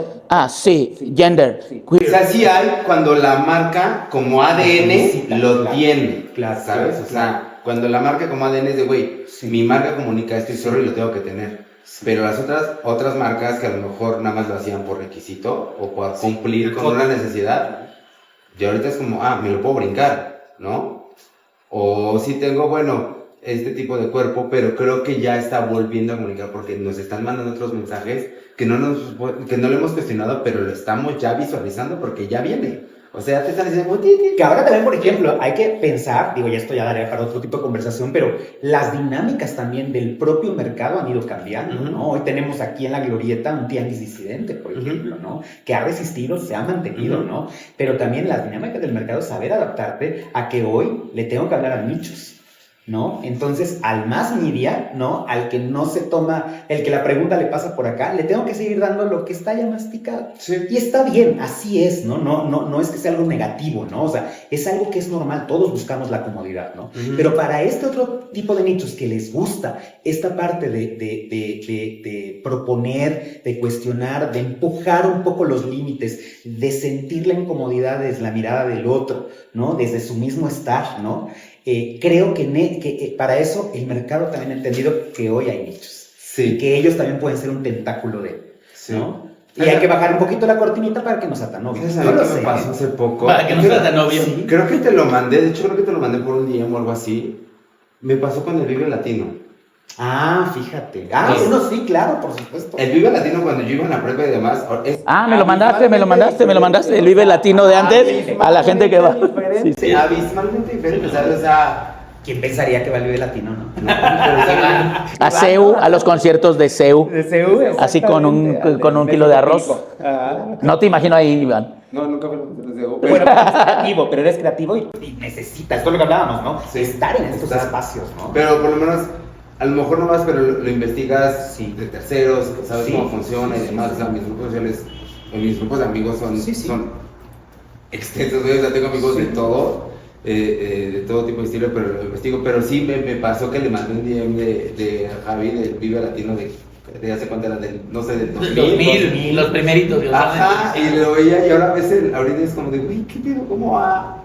gender, queer? O sea, sí hay cuando la marca como ADN lo tiene, ¿sabes? O sea, cuando la marca como ADN es de, güey, mi marca comunica esto y solo lo tengo que tener. Pero las otras marcas que a lo mejor nada más lo hacían por requisito o por cumplir con una necesidad, ya ahorita es como, me lo puedo brincar, ¿no? O sí tengo, este tipo de cuerpo, pero creo que ya está volviendo a comunicar porque nos están mandando otros mensajes que no lo hemos cuestionado, pero lo estamos ya visualizando porque ya viene. O sea, te están diciendo que ahora también, por ejemplo, hay que pensar, digo, ya esto ya daría para otro tipo de conversación, pero las dinámicas también del propio mercado han ido cambiando, ¿no? Hoy tenemos aquí en la glorieta un tianguis disidente, por ejemplo, ¿no? Que ha resistido, se ha mantenido, ¿no? Pero también las dinámicas del mercado, saber adaptarte a que hoy le tengo que hablar a nichos, ¿no? Entonces, al más media, ¿no? Al que no se toma, el que la pregunta le pasa por acá, le tengo que seguir dando lo que está ya masticado. Sí. Y está bien, así es, ¿no? No es que sea algo negativo, ¿no? O sea, es algo que es normal, todos buscamos la comodidad, ¿no? Pero para este otro tipo de nichos que les gusta esta parte de proponer, de cuestionar, de empujar un poco los límites, de sentir la incomodidad desde la mirada del otro, ¿no? Desde su mismo estar, ¿no? Creo que para eso el mercado también ha entendido que hoy hay nichos. Sí. Y que ellos también pueden ser un tentáculo ¿no? Y hay que bajar un poquito la cortinita para que nos atanovios. ¿Sabes lo que me pasó hace poco? Para que nos atanovios. Sí. Creo que te lo mandé, de hecho creo que te lo mandé por un DM o algo así. Me pasó con el Vive Latino. Fíjate. Sí, claro, por supuesto. El Vive Latino cuando yo iba en la prepa y demás. me lo mandaste. El Vive Latino de antes a la gente que va. Sí. Abismalmente diferente, ¿sabes? O sea, ¿quién pensaría que va el Vive Latino, no? A CEU, a los conciertos de CEU. Así con un kilo de arroz. No te imagino ahí, Iván. No, nunca fue los de CEU. Pero eres creativo y necesitas, esto es lo que hablábamos, ¿no? Sí. Estar en estos espacios, ¿no? Pero por lo menos, a lo mejor no más, pero lo investigas de terceros, sabes cómo funciona y demás. O sea, mis grupos sociales mis grupos de amigos son, Sí, sí. son extensos, güey, o sea, tengo amigos de todo tipo de estilo, pero lo investigo. Pero sí me pasó que le mandé un DM de Javi, del Vive Latino, de hace cuánto era, no sé, del 2000. los primeritos. Ajá, y lo veía y ahora a veces, ahorita es como de, güey, ¿qué pedo? ¿Cómo ha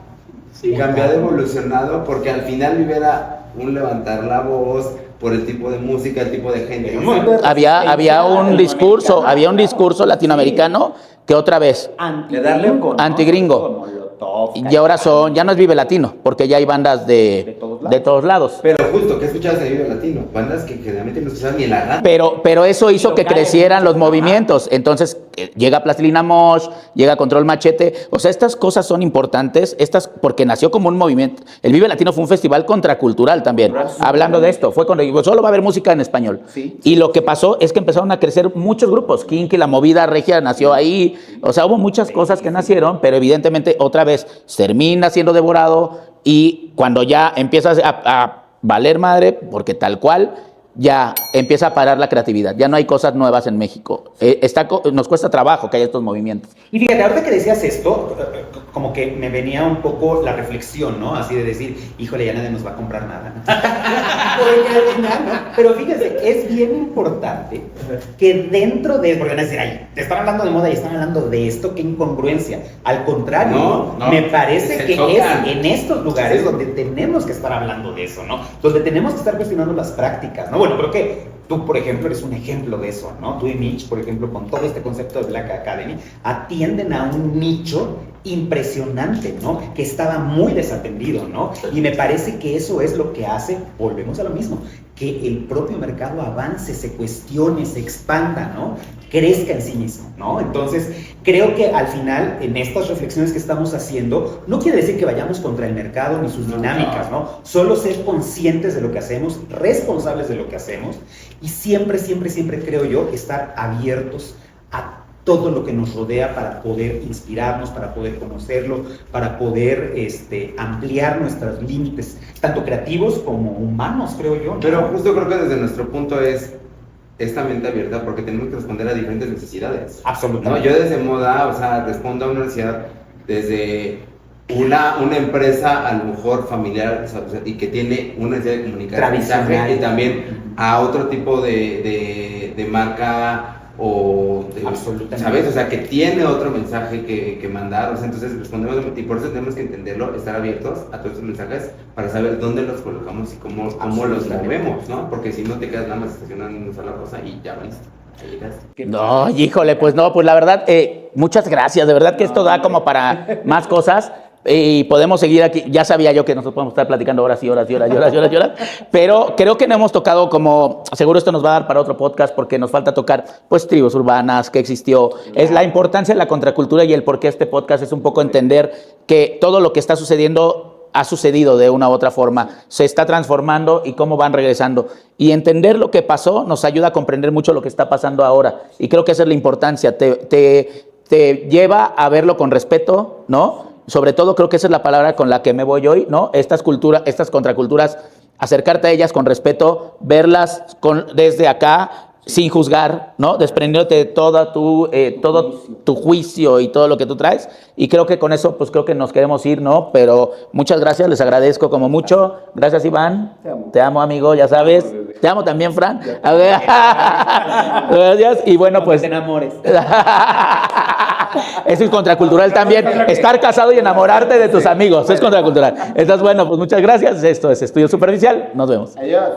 cambiado, evolucionado? Porque al final Vive era un levantar la voz por el tipo de música, el tipo de gente. Había un discurso latinoamericano que otra vez Antigringo. Antigringo. Molotov, y ahora ya no es Vive Latino, porque ya hay bandas de todos lados. Pero justo, ¿qué escuchabas de Vive Latino? Bandas que generalmente no escuchaban ni en la radio. Pero eso hizo que crecieran los movimientos. Entonces llega Plastilina Mosh, llega Control Machete. O sea, estas cosas son importantes, porque nació como un movimiento. El Vive Latino fue un festival contracultural también. Hablando de esto, fue cuando solo va a haber música en español. Sí. Y lo que pasó es que empezaron a crecer muchos grupos. Kinky, la movida regia nació ahí. O sea, hubo muchas cosas que nacieron, pero evidentemente otra vez termina siendo devorado y cuando ya empieza a valer madre, porque tal cual, ya empieza a parar la creatividad. Ya no hay cosas nuevas en México. Nos cuesta trabajo que haya estos movimientos. Y fíjate, ahorita que decías esto, como que me venía un poco la reflexión, ¿no? Así de decir, híjole, ya nadie nos va a comprar nada, ¿no? Pero fíjese, es bien importante que dentro de... Porque van a decir, ay, te están hablando de moda y están hablando de esto, qué incongruencia. Al contrario, No, me parece se que chocan. es en estos lugares donde tenemos que estar hablando de eso, ¿no? Donde tenemos que estar cuestionando las prácticas, ¿no? Bueno, creo que tú, por ejemplo, eres un ejemplo de eso, ¿no? Tú y Mitch, por ejemplo, con todo este concepto de Black Academy, atienden a un nicho impresionante, ¿no? Que estaba muy desatendido, ¿no? Y me parece que eso es lo que hace, volvemos a lo mismo, que el propio mercado avance, se cuestione, se expanda, ¿no? Crezca en sí mismo, ¿no? Entonces, creo que al final, en estas reflexiones que estamos haciendo, no quiere decir que vayamos contra el mercado ni sus dinámicas, ¿no? Solo ser conscientes de lo que hacemos, responsables de lo que hacemos y siempre, siempre, siempre creo yo estar abiertos a todo lo que nos rodea para poder inspirarnos, para poder conocerlo, para poder ampliar nuestros límites, tanto creativos como humanos, creo yo, ¿no? Pero justo creo que desde nuestro punto es esta mente abierta porque tenemos que responder a diferentes necesidades. Absolutamente. ¿No? Yo desde moda, o sea, respondo a una necesidad desde una empresa a lo mejor familiar, o sea, y que tiene una necesidad de comunicar mensaje, y también a otro tipo de marca o ¿sabes? O sea, que tiene otro mensaje que mandar, o sea, entonces respondemos, y por eso tenemos que entenderlo, estar abiertos a todos estos mensajes para saber dónde los colocamos y cómo los movemos, ¿no? Porque si no te quedas nada más estacionando en una sola cosa y ya valiste. No, híjole, pues no, pues la verdad, muchas gracias, de verdad que esto da como para más cosas. Y podemos seguir aquí, ya sabía yo que nosotros podemos estar platicando horas y horas y horas y horas y horas y horas, pero creo que no hemos tocado como, seguro esto nos va a dar para otro podcast porque nos falta tocar, pues, tribus urbanas, que existió, es la importancia de la contracultura y el por qué este podcast es un poco entender que todo lo que está sucediendo ha sucedido de una u otra forma, se está transformando y cómo van regresando. Y entender lo que pasó nos ayuda a comprender mucho lo que está pasando ahora y creo que esa es la importancia, te lleva a verlo con respeto, ¿no? Sobre todo creo que esa es la palabra con la que me voy hoy, ¿no? Estas contraculturas, acercarte a ellas con respeto, verlas desde acá, sin juzgar, ¿no? Desprendiéndote de todo tu juicio y todo lo que tú traes. Y creo que con eso, pues creo que nos queremos ir, ¿no? Pero muchas gracias, les agradezco como mucho. Gracias, Iván. Te amo, amigo, ya sabes. Te amo también, Fran. A ver. Gracias. Y bueno, pues... te enamores. Eso es contracultural también. Estar casado y enamorarte de tus amigos. Es contracultural. Entonces, bueno, pues muchas gracias. Esto es Estudio Superficial. Nos vemos. Adiós.